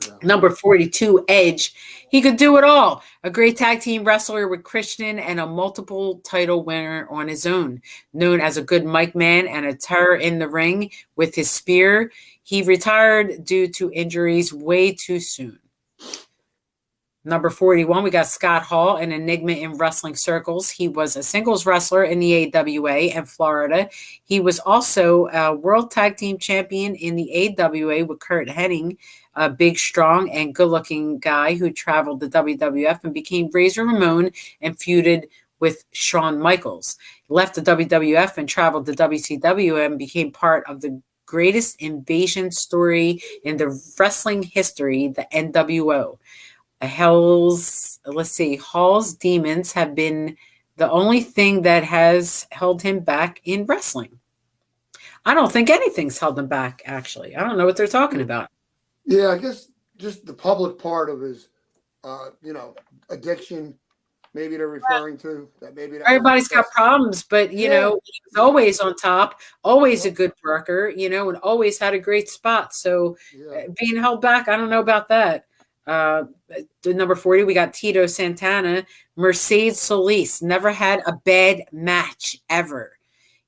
Speaker 1: Yeah. Number 42, Edge. He could do it all. A great tag team wrestler with Christian and a multiple title winner on his own. Known as a good mic man and a terror in the ring with his spear. He retired due to injuries way too soon. Number 41, we got Scott Hall, an enigma in wrestling circles. He was a singles wrestler in the AWA in Florida. He was also a world tag team champion in the AWA with Kurt Hennig, a big, strong, and good-looking guy who traveled the WWF and became Razor Ramon and feuded with Shawn Michaels. He left the WWF and traveled to WCW and became part of the greatest invasion story in the wrestling history, the NWO. Hall's demons have been the only thing that has held him back in wrestling. I don't think anything's held him back, actually. I don't know what they're talking about.
Speaker 2: Yeah, I guess just the public part of his, addiction. Maybe they're referring to that. Maybe that
Speaker 1: everybody's got problems, but he was always on top, always a good worker, and always had a great spot. So being held back, I don't know about that. The number 40, we got Tito Santana. Mercedes Solis never had a bad match ever.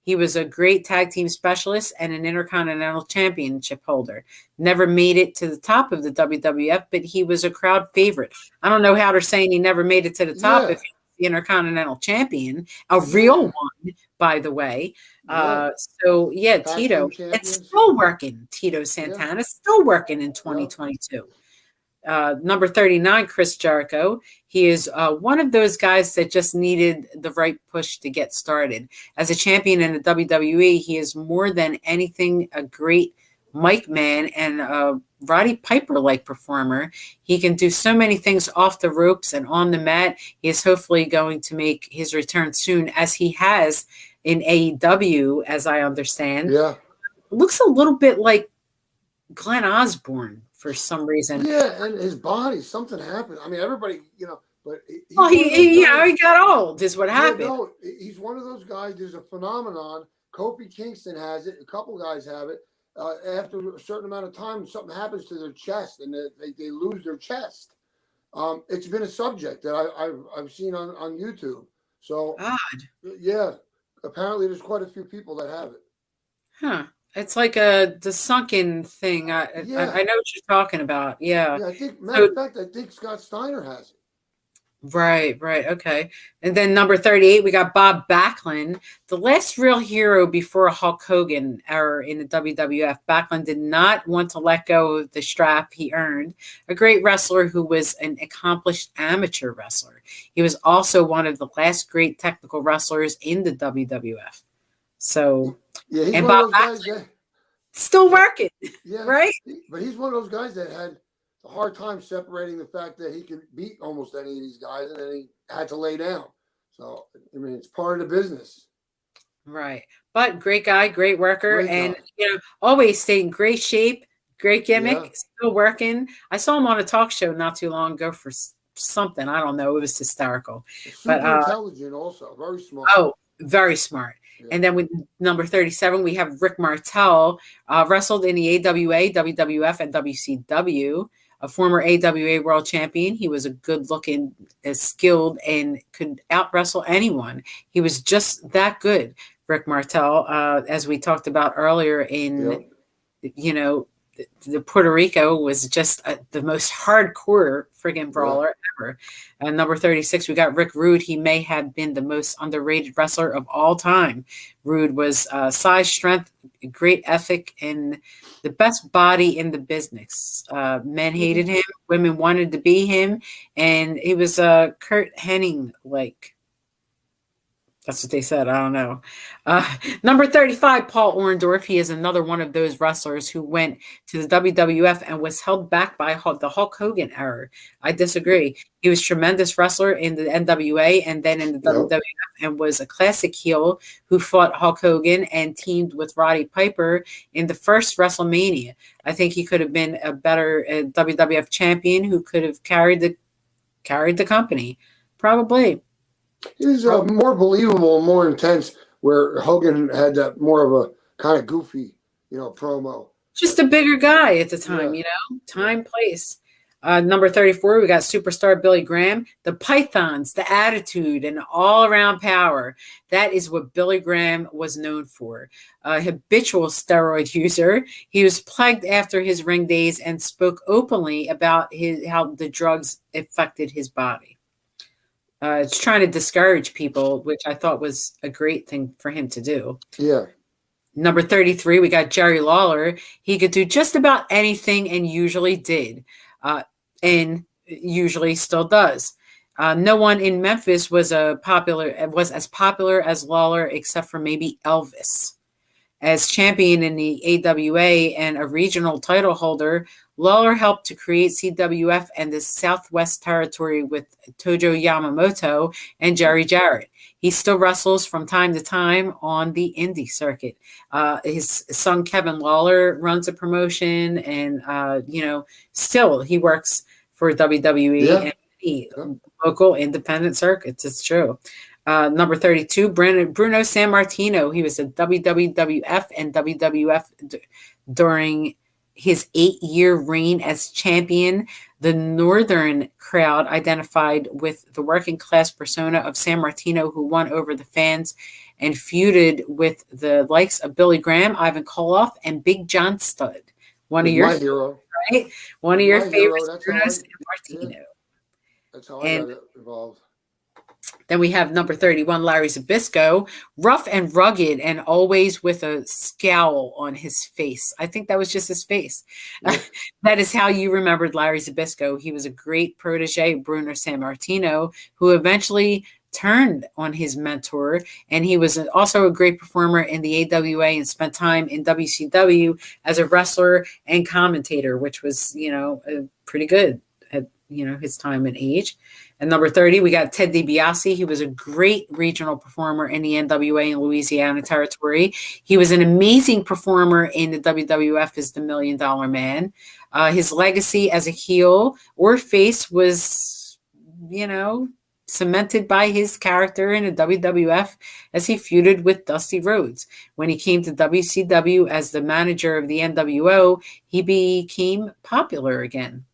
Speaker 1: He was a great tag team specialist and an Intercontinental Championship holder. Never made it to the top of the WWF, but he was a crowd favorite. I don't know how they're saying he never made it to the top if he was the Intercontinental Champion, a real one, by the way. Tito, it's still working. Tito Santana still working in 2022. Number 39, Chris Jericho. He is one of those guys that just needed the right push to get started. As a champion in the WWE, he is more than anything a great mic man and a Roddy Piper-like performer. He can do so many things off the ropes and on the mat. He is hopefully going to make his return soon, as he has in AEW, as I understand.
Speaker 2: Yeah.
Speaker 1: Looks a little bit like Glenn Osborne for some reason.
Speaker 2: Yeah, and his body, something happened. I mean, everybody, but
Speaker 1: he got old is what happened.
Speaker 2: No, he's one of those guys. There's a phenomenon. Kofi Kingston has it. A couple guys have it. After a certain amount of time, something happens to their chest, and they lose their chest. It's been a subject that I've seen on YouTube. So,
Speaker 1: odd.
Speaker 2: Yeah, apparently there's quite a few people that have it.
Speaker 1: Huh. It's like the sunken thing. I know what you're talking about. Yeah.
Speaker 2: Yeah, I think, matter of fact, I think Scott Steiner has it.
Speaker 1: Right. Okay. And then number 38, we got Bob Backlund, the last real hero before Hulk Hogan era in the WWF. Backlund did not want to let go of the strap he earned. A great wrestler who was an accomplished amateur wrestler. He was also one of the last great technical wrestlers in the WWF. So,
Speaker 2: yeah, he's one of those guys that
Speaker 1: still working.
Speaker 2: Yeah,
Speaker 1: right.
Speaker 2: But he's one of those guys that had a hard time separating the fact that he could beat almost any of these guys, and then he had to lay down. So, I mean, it's part of the business.
Speaker 1: Right. But great guy, great worker, and always stayed in great shape, great gimmick, still working. I saw him on a talk show not too long ago for something. I don't know. It was hysterical.
Speaker 2: Super intelligent also. Very smart.
Speaker 1: Oh, very smart. And then with number 37, we have Rick Martel, wrestled in the AWA, WWF, and WCW. A former AWA world champion. He was a good-looking, skilled, and could out-wrestle anyone. He was just that good, Rick Martel, as we talked about earlier in, the Puerto Rico was just the most hardcore friggin' brawler ever. Number 36, we got Rick Rude. He may have been the most underrated wrestler of all time. Rude was size, strength, great ethic, and the best body in the business. Men hated him. Women wanted to be him. And he was Kurt Hennig-like. That's what they said. I don't know. Number 35, Paul Orndorff. He is another one of those wrestlers who went to the WWF and was held back by the Hulk Hogan era. I disagree. He was a tremendous wrestler in the NWA and then in the WWF, and was a classic heel who fought Hulk Hogan and teamed with Roddy Piper in the first WrestleMania. I think he could have been a better WWF champion who could have carried the company. Probably.
Speaker 2: He was more believable, more intense, where Hogan had that more of a kind of goofy, promo.
Speaker 1: Just a bigger guy at the time, time, place. Number 34, we got superstar Billy Graham, the Pythons, the attitude, and all-around power. That is what Billy Graham was known for. A habitual steroid user. He was plagued after his ring days and spoke openly about how the drugs affected his body. It's trying to discourage people, which I thought was a great thing for him to do.
Speaker 2: Yeah.
Speaker 1: Number 33, we got Jerry Lawler. He could do just about anything and usually did, and usually still does. No one in Memphis was as popular as Lawler, except for maybe Elvis. As champion in the AWA and a regional title holder, Lawler helped to create CWF and the Southwest Territory with Tojo Yamamoto and Jerry Jarrett. He still wrestles from time to time on the indie circuit. His son Kevin Lawler runs a promotion, and still he works for WWE and local independent circuits. It's true. Number 32, Bruno Sammartino. He was a WWF and WWF during his 8-year reign as champion. The northern crowd identified with the working class persona of Sammartino, who won over the fans and feuded with the likes of Billy Graham, Ivan Koloff, and Big John Studd. One of your
Speaker 2: hero,
Speaker 1: right? One of your favorites, Bruno Sammartino.
Speaker 2: That's how I got involved.
Speaker 1: Then we have number 31, Larry Zbyszko, rough and rugged and always with a scowl on his face. I think that was just his face. Yeah. That is how you remembered Larry Zbyszko. He was a great protege of Bruno Sammartino, who eventually turned on his mentor, and he was also a great performer in the AWA and spent time in WCW as a wrestler and commentator, which was, pretty good at, his time and age. And number 30, we got Ted DiBiase. He was a great regional performer in the NWA and Louisiana Territory. He was an amazing performer in the WWF as the $1 Million Man. His legacy as a heel or face was, cemented by his character in the WWF as he feuded with Dusty Rhodes. When he came to WCW as the manager of the NWO, he became popular again.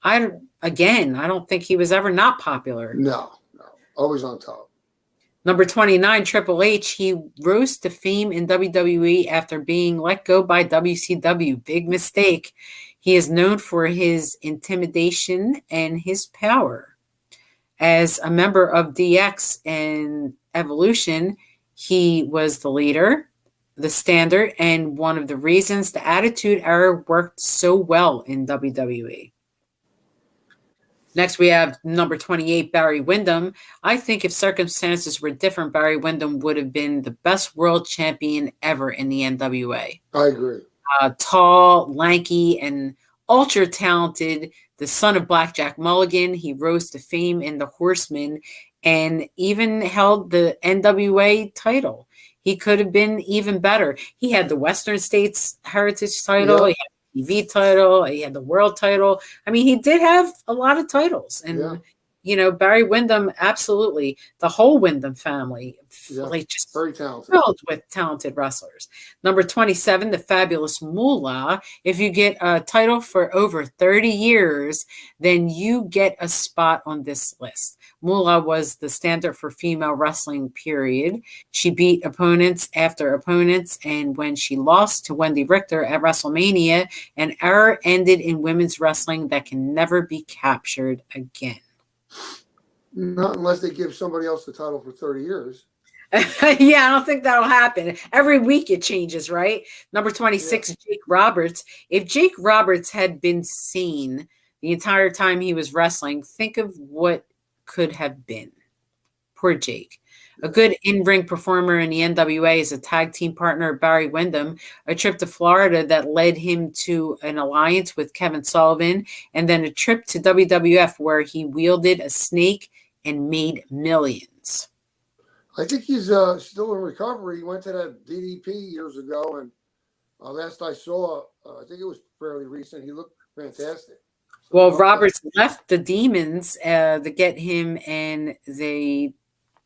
Speaker 1: I don't think he was ever not popular.
Speaker 2: No, always on top.
Speaker 1: Number 29, Triple H. He rose to fame in WWE after being let go by WCW. Big mistake. He is known for his intimidation and his power. As a member of DX and Evolution, he was the leader, the standard, and one of the reasons the Attitude Era worked so well in WWE. Next, we have number 28, Barry Windham. I think if circumstances were different, Barry Windham would have been the best world champion ever in the NWA.
Speaker 2: I agree.
Speaker 1: Tall, lanky, and ultra talented, the son of Blackjack Mulligan. He rose to fame in the Horsemen and even held the NWA title. He could have been even better. He had the Western States Heritage title. Yep. He had the TV title. He had the world title. I mean, he did have a lot of titles. And, Barry Windham, absolutely. The whole Windham family, like just
Speaker 2: very talented.
Speaker 1: filled with talented wrestlers. Number 27, the Fabulous Moolah. If you get a title for over 30 years, then you get a spot on this list. Moolah was the standard for female wrestling, period. She beat opponents after opponents, and when she lost to Wendy Richter at WrestleMania, an era ended in women's wrestling that can never be captured again.
Speaker 2: Not unless they give somebody else the title for 30 years.
Speaker 1: Yeah, I don't think that'll happen. Every week it changes, right? Number 26, Jake Roberts. If Jake Roberts had been seen the entire time he was wrestling, think of what could have been. Poor Jake. A good in-ring performer in the NWA as a tag team partner of Barry Windham, a trip to Florida that led him to an alliance with Kevin Sullivan, and then a trip to WWF where he wielded a snake and made millions.
Speaker 2: I think he's still in recovery. He went to that DDP years ago, and last I saw, I think it was fairly recent, he looked fantastic. So
Speaker 1: well, Roberts left the Demons to get him, and they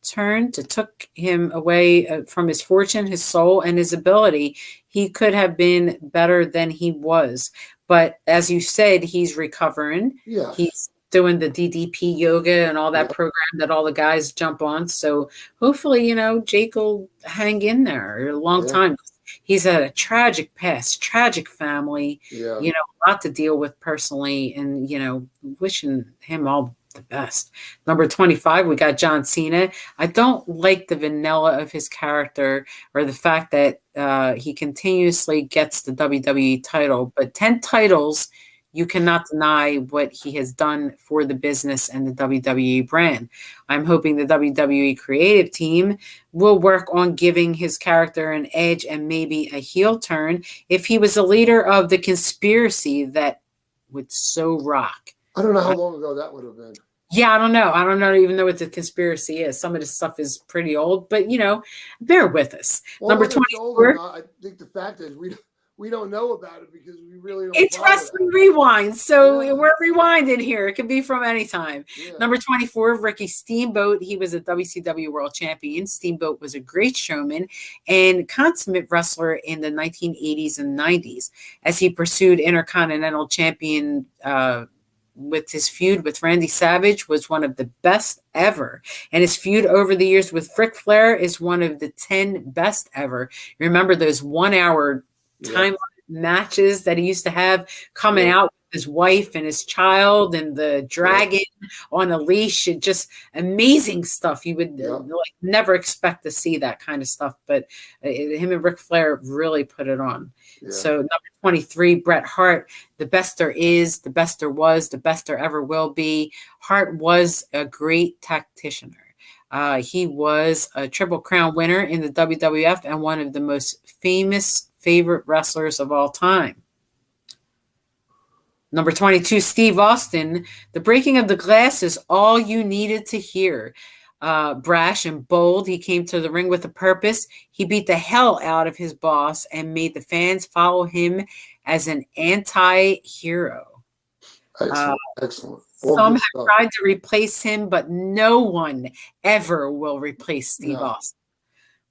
Speaker 1: took him away from his fortune, his soul, and his ability. He could have been better than he was. But as you said, he's recovering.
Speaker 2: Yeah.
Speaker 1: He's doing the DDP yoga and all that program that all the guys jump on. So hopefully, Jake will hang in there a long time. He's had a tragic past, tragic family, a lot to deal with personally, and, wishing him all the best. Number 25, we got John Cena. I don't like the vanilla of his character or the fact that he continuously gets the WWE title, but 10 titles, you cannot deny what he has done for the business and the WWE brand. I'm hoping the WWE creative team will work on giving his character an edge and maybe a heel turn if he was a leader of the conspiracy that would so rock.
Speaker 2: I don't know how long ago that would have been.
Speaker 1: Yeah, I don't know. I don't know even know what the conspiracy is. Some of this stuff is pretty old, but, bear with us.
Speaker 2: Well,
Speaker 1: Number 24.
Speaker 2: I think the fact is we don't know about it because we really don't.
Speaker 1: It's Wrestling Rewind, so we're rewinding here. It can be from any time. Yeah. Number 24, Ricky Steamboat. He was a WCW World Champion. Steamboat was a great showman and consummate wrestler in the 1980s and 90s. As he pursued Intercontinental Champion with his feud with Randy Savage was one of the best ever. And his feud over the years with Ric Flair is one of the 10 best ever. Remember those 1 hour time matches that he used to have coming out with his wife and his child and the dragon on a leash, and just amazing stuff. You would never expect to see that kind of stuff, but him and Ric Flair really put it on. So number 23, Bret Hart, the best there is, the best there was, the best there ever will be. Hart was a great tactician. He was a Triple Crown winner in the WWF and one of the most famous favorite wrestlers of all time. Number 22, Steve Austin. The breaking of the glass is all you needed to hear. Brash and bold, he came to the ring with a purpose. He beat the hell out of his boss and made the fans follow him as an anti-hero.
Speaker 2: Excellent.
Speaker 1: Some have tried to replace him, but no one ever will replace Steve Austin.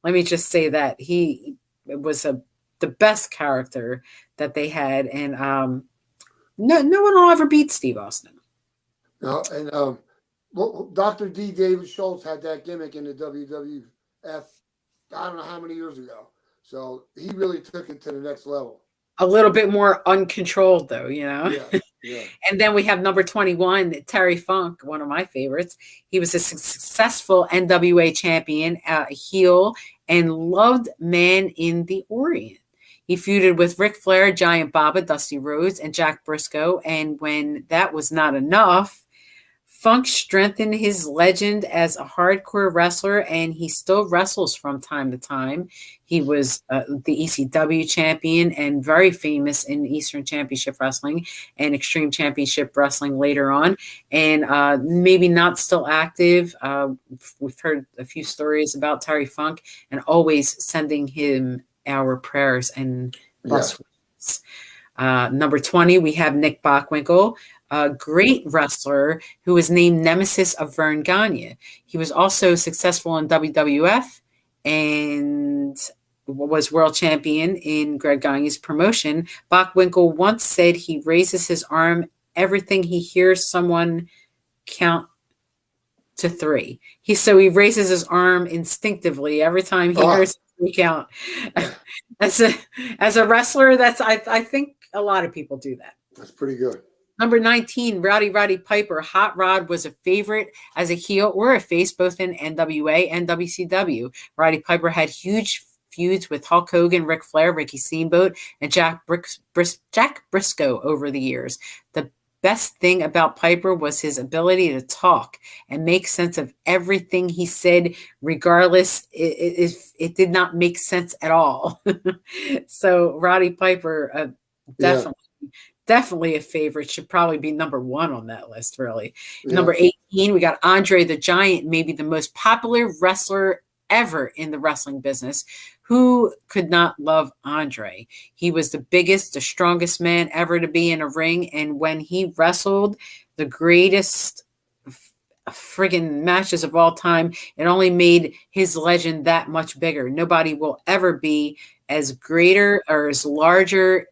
Speaker 1: Let me just say that he was the best character that they had, and no one will ever beat Steve Austin.
Speaker 2: No, and Dr. D. David Schultz had that gimmick in the WWF, I don't know how many years ago. So he really took it to the next level.
Speaker 1: A little bit more uncontrolled, though,
Speaker 2: Yeah.
Speaker 1: And then we have number 21, Terry Funk, one of my favorites. He was a successful NWA champion, a heel, and loved man in the Orient. He feuded with Ric Flair, Giant Baba, Dusty Rhodes, and Jack Briscoe. And when that was not enough, Funk strengthened his legend as a hardcore wrestler, and he still wrestles from time to time. He was the ECW champion and very famous in Eastern Championship Wrestling and Extreme Championship Wrestling later on, and maybe not still active. We've heard a few stories about Terry Funk, and always sending him our prayers and best wishes. Number 20, we have Nick Bockwinkel. a great wrestler who was named Nemesis of Vern Gagne. He was also successful in WWF and was world champion in Greg Gagne's promotion. Bockwinkel once said he raises his arm everything he hears someone count to 3. He raises his arm instinctively every time he hears 3 count. As a wrestler, I think a lot of people do that.
Speaker 2: That's pretty good.
Speaker 1: Number 19, Roddy Piper. Hot Rod was a favorite as a heel or a face, both in NWA and WCW. Roddy Piper had huge feuds with Hulk Hogan, Ric Flair, Ricky Steamboat, and Jack Briscoe over the years. The best thing about Piper was his ability to talk and make sense of everything he said, regardless if it did not make sense at all. So Roddy Piper, definitely a favorite. Should probably be number 1 on that list, really. Yeah. Number 18, we got Andre the Giant, maybe the most popular wrestler ever in the wrestling business. Who could not love Andre? He was the biggest, the strongest man ever to be in a ring. And when he wrestled the greatest friggin' matches of all time, it only made his legend that much bigger. Nobody will ever be as greater or as larger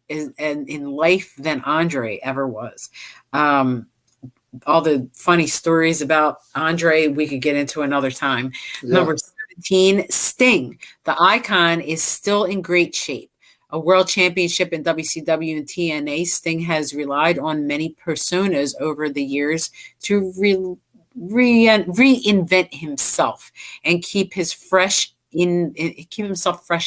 Speaker 1: in life than Andre ever was. All the funny stories about Andre we could get into another time. Yeah. Number 17, Sting. The icon is still in great shape. A world championship in WCW and TNA, Sting has relied on many personas over the years to reinvent himself and keep himself fresh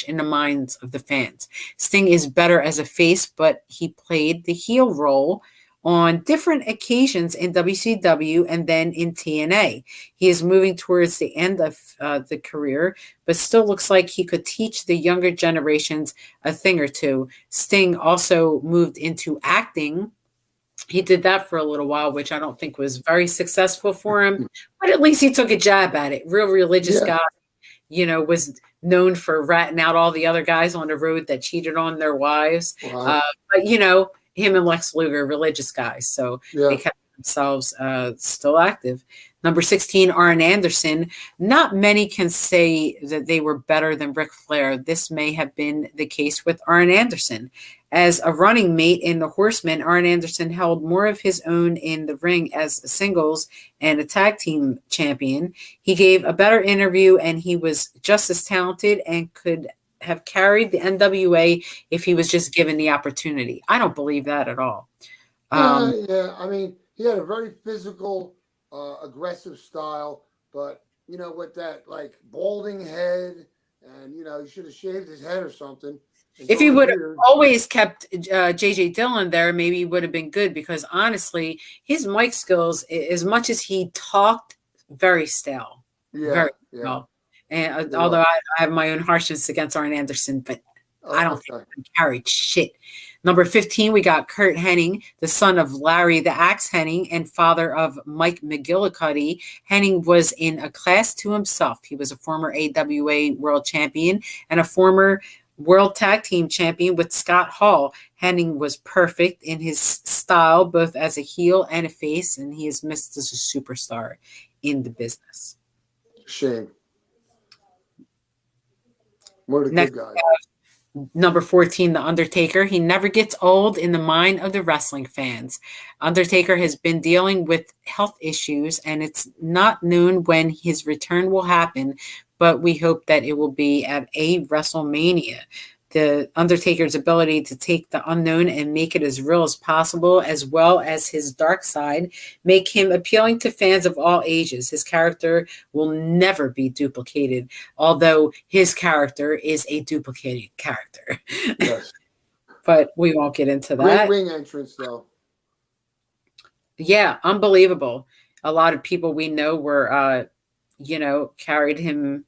Speaker 1: in the minds of the fans. Sting is better as a face, but he played the heel role on different occasions in WCW and then in TNA. He is moving towards the end of the career, but still looks like he could teach the younger generations a thing or two. Sting also moved into acting. He did that for a little while, which I don't think was very successful for him, but at least he took a jab at it. Real religious guy, was known for ratting out all the other guys on the road that cheated on their wives. Wow. But, him and Lex Luger, religious guys. So they kept themselves still active. Number 16, Arn Anderson. Not many can say that they were better than Ric Flair. This may have been the case with Arn Anderson. As a running mate in the Horsemen, Arn Anderson held more of his own in the ring as a singles and a tag team champion. He gave a better interview, and he was just as talented and could have carried the NWA if he was just given the opportunity. I don't believe that at all.
Speaker 2: Yeah. I mean, he had a very physical, aggressive style, but, with that, balding head, and, he should have shaved his head or something.
Speaker 1: If he would have always kept J.J. Dillon there, maybe he would have been good, because, honestly, his mic skills, as much as he talked, very stale. Yeah. Very stale. And although I have my own harshness against Arn Anderson, but I don't think he carried shit. Number 15, we got Kurt Hennig, the son of Larry the Axe Hennig and father of Mike McGillicuddy. Hennig was in a class to himself. He was a former AWA world champion and a former world tag team champion with Scott Hall. Hennig was perfect in his style, both as a heel and a face, and he is missed as a superstar in the business.
Speaker 2: Shame. What a good guy.
Speaker 1: Number 14, The Undertaker. He never gets old in the mind of the wrestling fans. Undertaker has been dealing with health issues, and it's not known when his return will happen, but we hope that it will be at a WrestleMania. The Undertaker's ability to take the unknown and make it as real as possible, as well as his dark side, make him appealing to fans of all ages. His character will never be duplicated, although his character is a duplicated character. Yes. But we won't get into that.
Speaker 2: Great ring entrance, though.
Speaker 1: Yeah, unbelievable. A lot of people we know were, carried him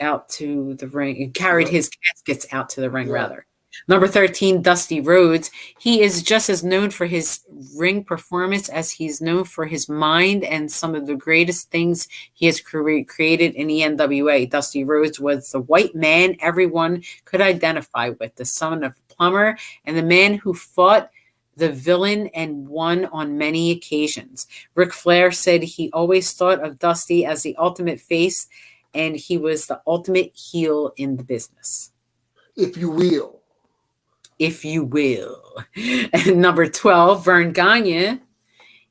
Speaker 1: out to the ring and carried his caskets out to the ring, rather. Number 13, Dusty Rhodes. He is just as known for his ring performance as he's known for his mind and some of the greatest things he has created in the NWA. Dusty Rhodes was the white man everyone could identify with, the son of a plumber and the man who fought the villain and won on many occasions. Ric Flair said he always thought of Dusty as the ultimate face, and he was the ultimate heel in the business,
Speaker 2: if you will.
Speaker 1: if you will. And number 12, Vern Gagne.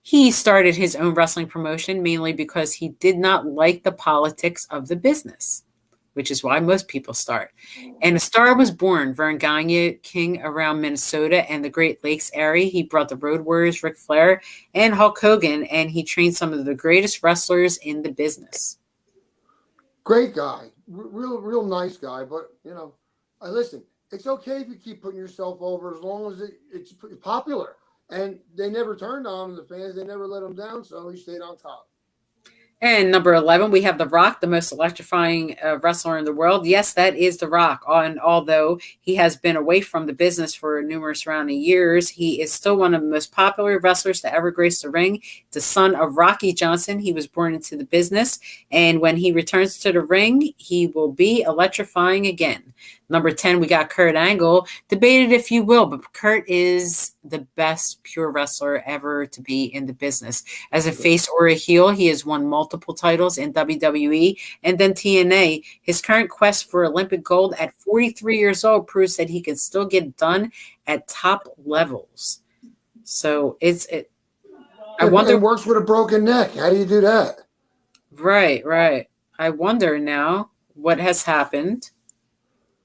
Speaker 1: He started his own wrestling promotion mainly because he did not like the politics of the business, which is why most people start. And a star was born, Vern Gagne, king around Minnesota and the Great Lakes area. He brought the Road Warriors, Ric Flair, and Hulk Hogan, and he trained some of the greatest wrestlers in the business.
Speaker 2: Great guy, real nice guy. But listen, it's okay if you keep putting yourself over as long as it's popular. And they never turned on the fans; they never let him down, so he stayed on top.
Speaker 1: And number 11, we have The Rock, the most electrifying wrestler in the world. Yes, that is The Rock. And although he has been away from the business for numerous round of years, he is still one of the most popular wrestlers to ever grace the ring. The son of Rocky Johnson, he was born into the business. And when he returns to the ring, he will be electrifying again. Number 10, we got Kurt Angle. Debated if you will, but Kurt is the best pure wrestler ever to be in the business. As a face or a heel, he has won multiple titles in WWE and then TNA. His current quest for Olympic gold at 43 years old proves that he can still get done at top levels. So I wonder.
Speaker 2: It works with a broken neck. How do you do that?
Speaker 1: Right. I wonder now what has happened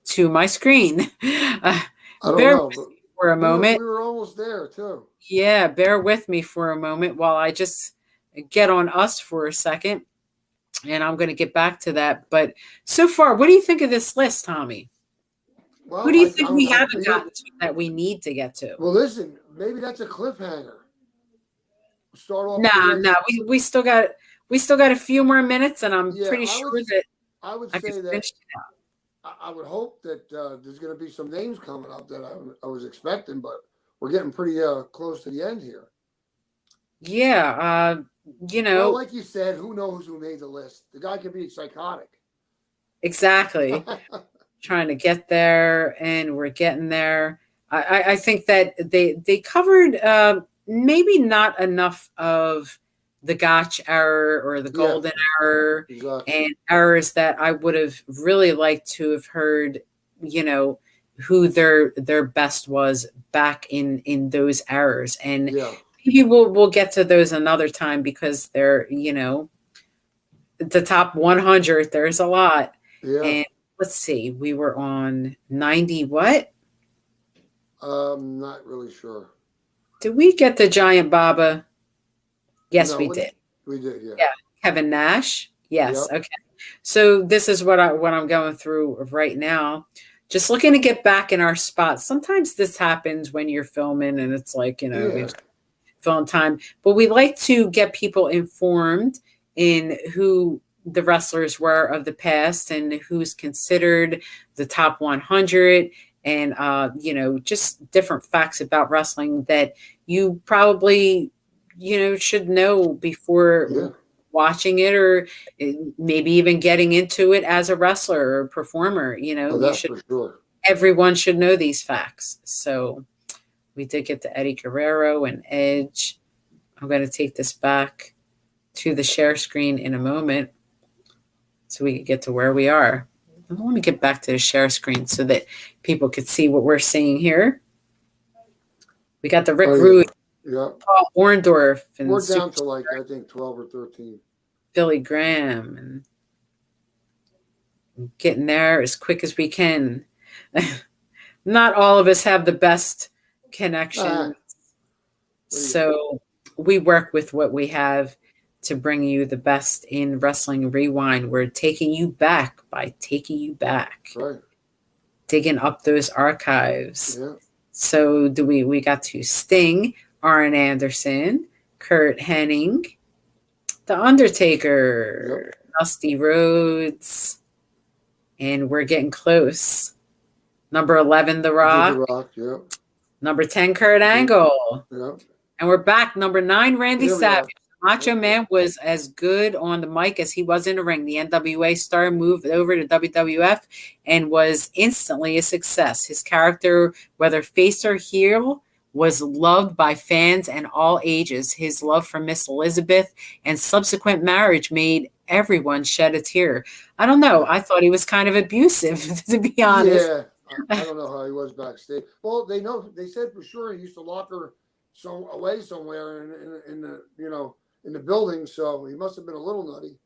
Speaker 1: to my screen.
Speaker 2: I don't
Speaker 1: bear
Speaker 2: know.
Speaker 1: with me for a moment.
Speaker 2: We were almost there too.
Speaker 1: Yeah, bear with me for a moment while I just get on us for a second, and I'm going to get back to that. But so far, what do you think of this list, Tommy?
Speaker 2: Well,
Speaker 1: Who do you think we haven't gotten to that we need to get to?
Speaker 2: Well, listen, maybe that's a cliffhanger. Start off.
Speaker 1: No, we still got a few more minutes, and I'm pretty sure that
Speaker 2: I would say that. I would hope that there's going to be some names coming up that I was expecting, but we're getting pretty close to the end here.
Speaker 1: Yeah,
Speaker 2: well, like you said, who knows who made the list? The guy could be psychotic.
Speaker 1: Exactly. Trying to get there, and we're getting there. I think that they covered maybe not enough of the Gotch error or the golden error, and errors that I would have really liked to have heard, who their best was back in those errors. And maybe we'll get to those another time because they're, the top 100, there's a lot.
Speaker 2: Yeah.
Speaker 1: And let's see, we were on 90 what?
Speaker 2: Not really sure.
Speaker 1: Did we get the Giant Baba? Yes,
Speaker 2: no,
Speaker 1: we did.
Speaker 2: We did, yeah.
Speaker 1: Yeah, Kevin Nash. Yes, okay. So this is what I'm going through right now. Just looking to get back in our spots. Sometimes this happens when you're filming and it's like, it's film time. But we like to get people informed in who the wrestlers were of the past and who's considered the top 100 and, just different facts about wrestling that you probably should know before watching it or maybe even getting into it as a wrestler or performer.
Speaker 2: That's for sure.
Speaker 1: Everyone should know these facts. So we did get to Eddie Guerrero and Edge. I'm going to take this back to the share screen in a moment so we can get to where we are. Let me get back to the share screen so that people could see what we're seeing here. We got the Rick Rude.
Speaker 2: Yeah.
Speaker 1: Paul Orndorff. And
Speaker 2: we're down to I think 12 or 13.
Speaker 1: Billy Graham. And getting there as quick as we can. Not all of us have the best connections. So we work with what we have to bring you the best in Wrestling Rewind. We're taking you back by taking you back.
Speaker 2: Right.
Speaker 1: Digging up those archives.
Speaker 2: Yeah.
Speaker 1: So we got to Sting, Arn Anderson, Kurt Hennig, The Undertaker, Dusty Rhodes, and we're getting close. Number 11, The Rock.
Speaker 2: The Rock, yeah.
Speaker 1: Number 10, Kurt Angle.
Speaker 2: Yeah.
Speaker 1: And we're back. Number 9, Randy Savage. Macho Man was as good on the mic as he was in the ring. The NWA star moved over to WWF and was instantly a success. His character, whether face or heel, was loved by fans and all ages. His love for Miss Elizabeth and subsequent marriage made everyone shed a tear. I don't know. I thought he was kind of abusive, to be honest.
Speaker 2: Yeah, I don't know how he was backstage. Well, they said for sure he used to lock her away somewhere in the in the building, so he must have been a little nutty.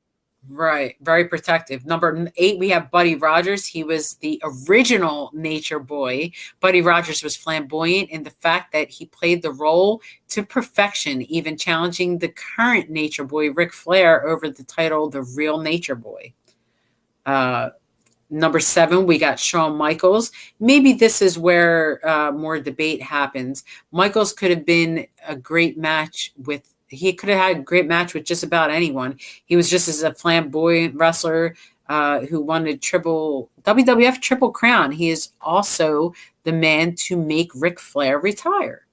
Speaker 1: Right. Very protective. Number 8, we have Buddy Rogers. He was the original Nature Boy. Buddy Rogers was flamboyant in the fact that he played the role to perfection, even challenging the current Nature Boy, Ric Flair, over the title The Real Nature Boy. Number 7, we got Shawn Michaels. Maybe this is where more debate happens. Michaels could have been a great match with he could have had a great match with just about anyone. He was just as a flamboyant wrestler who won the WWF Triple Crown. He is also the man to make Ric Flair retire.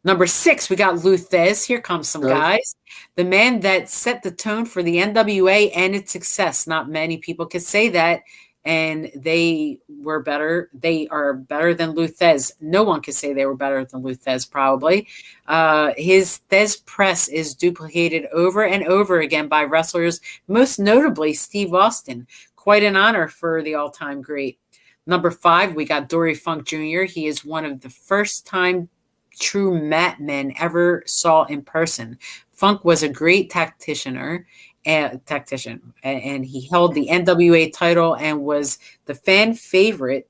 Speaker 1: Number 6, we got Lou Thesz. Here comes some guys. The man that set the tone for the NWA and its success. Not many people could say that. And they were better. They are better than Lou Thesz. No one could say they were better than Lou Thesz, probably. His Thesz press is duplicated over and over again by wrestlers, most notably Steve Austin. Quite an honor for the all-time great. Number 5, we got Dory Funk Jr. He is one of the first-time true mat men ever saw in person. Funk was a great tactician, and he held the NWA title and was the fan favorite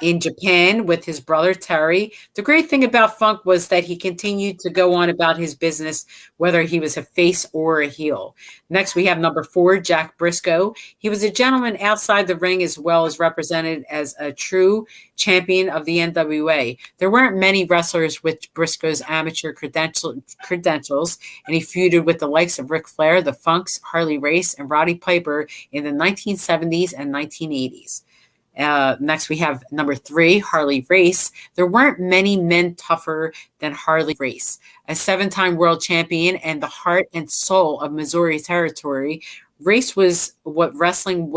Speaker 1: in Japan with his brother Terry. The great thing about Funk was that he continued to go on about his business, whether he was a face or a heel. Next, we have number 4, Jack Briscoe. He was a gentleman outside the ring as well as represented as a true champion of the NWA. There weren't many wrestlers with Briscoe's amateur credentials, and he feuded with the likes of Ric Flair, the Funks, Harley Race, and Roddy Piper in the 1970s and 1980s. Next, we have number 3, Harley Race. There weren't many men tougher than Harley Race. A 7-time world champion and the heart and soul of Missouri territory, Race was what wrestling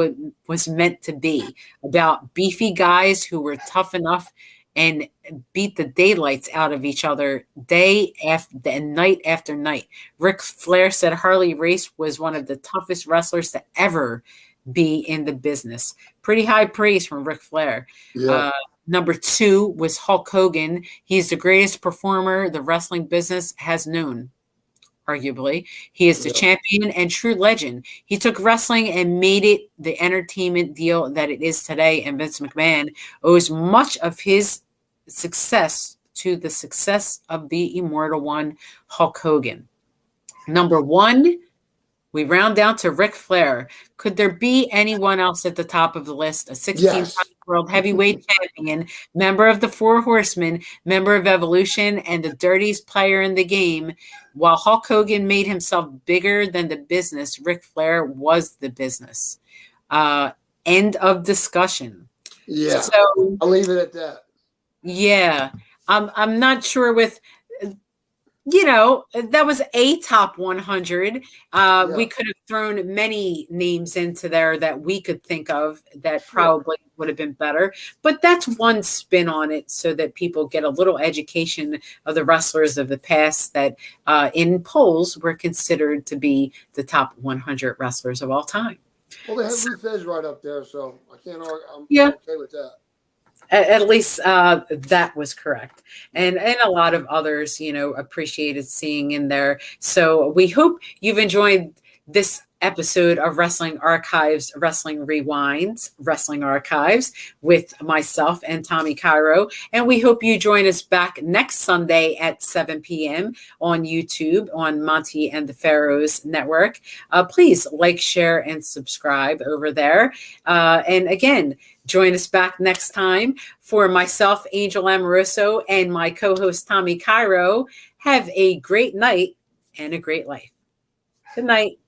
Speaker 1: was meant to be, about beefy guys who were tough enough and beat the daylights out of each other day after and night after night. Ric Flair said Harley Race was one of the toughest wrestlers to ever be in the business. Pretty high praise from Ric Flair.
Speaker 2: Yeah.
Speaker 1: Number 2 was Hulk Hogan. He's the greatest performer the wrestling business has known, arguably. He is the champion and true legend. He took wrestling and made it the entertainment deal that it is today, and Vince McMahon owes much of his success to the success of the immortal one, Hulk Hogan. Number 1, we round down to Ric Flair. Could there be anyone else at the top of the list? A 16-time world heavyweight champion, member of the Four Horsemen, member of Evolution, and the dirtiest player in the game. While Hulk Hogan made himself bigger than the business, Ric Flair was the business. End of discussion.
Speaker 2: Yeah, so I'll leave it at that.
Speaker 1: Yeah, I'm not sure with. That was a top 100. We could have thrown many names into there that we could think of that probably would have been better. But that's one spin on it so that people get a little education of the wrestlers of the past that in polls were considered to be the top 100 wrestlers of all time.
Speaker 2: Well, they have Lou Thesz right up there, so I can't argue. I'm okay with that.
Speaker 1: At least that was correct. And a lot of others, appreciated seeing in there. So we hope you've enjoyed this episode of Wrestling Archives, Wrestling Rewinds, Wrestling Archives with myself and Tommy Cairo. And we hope you join us back next Sunday at 7 p.m. on YouTube on Monte and the Pharaoh's network. Please like, share, and subscribe over there. And again, join us back next time. For myself, Angel Amoroso, and my co-host, Tommy Cairo, have a great night and a great life. Good night.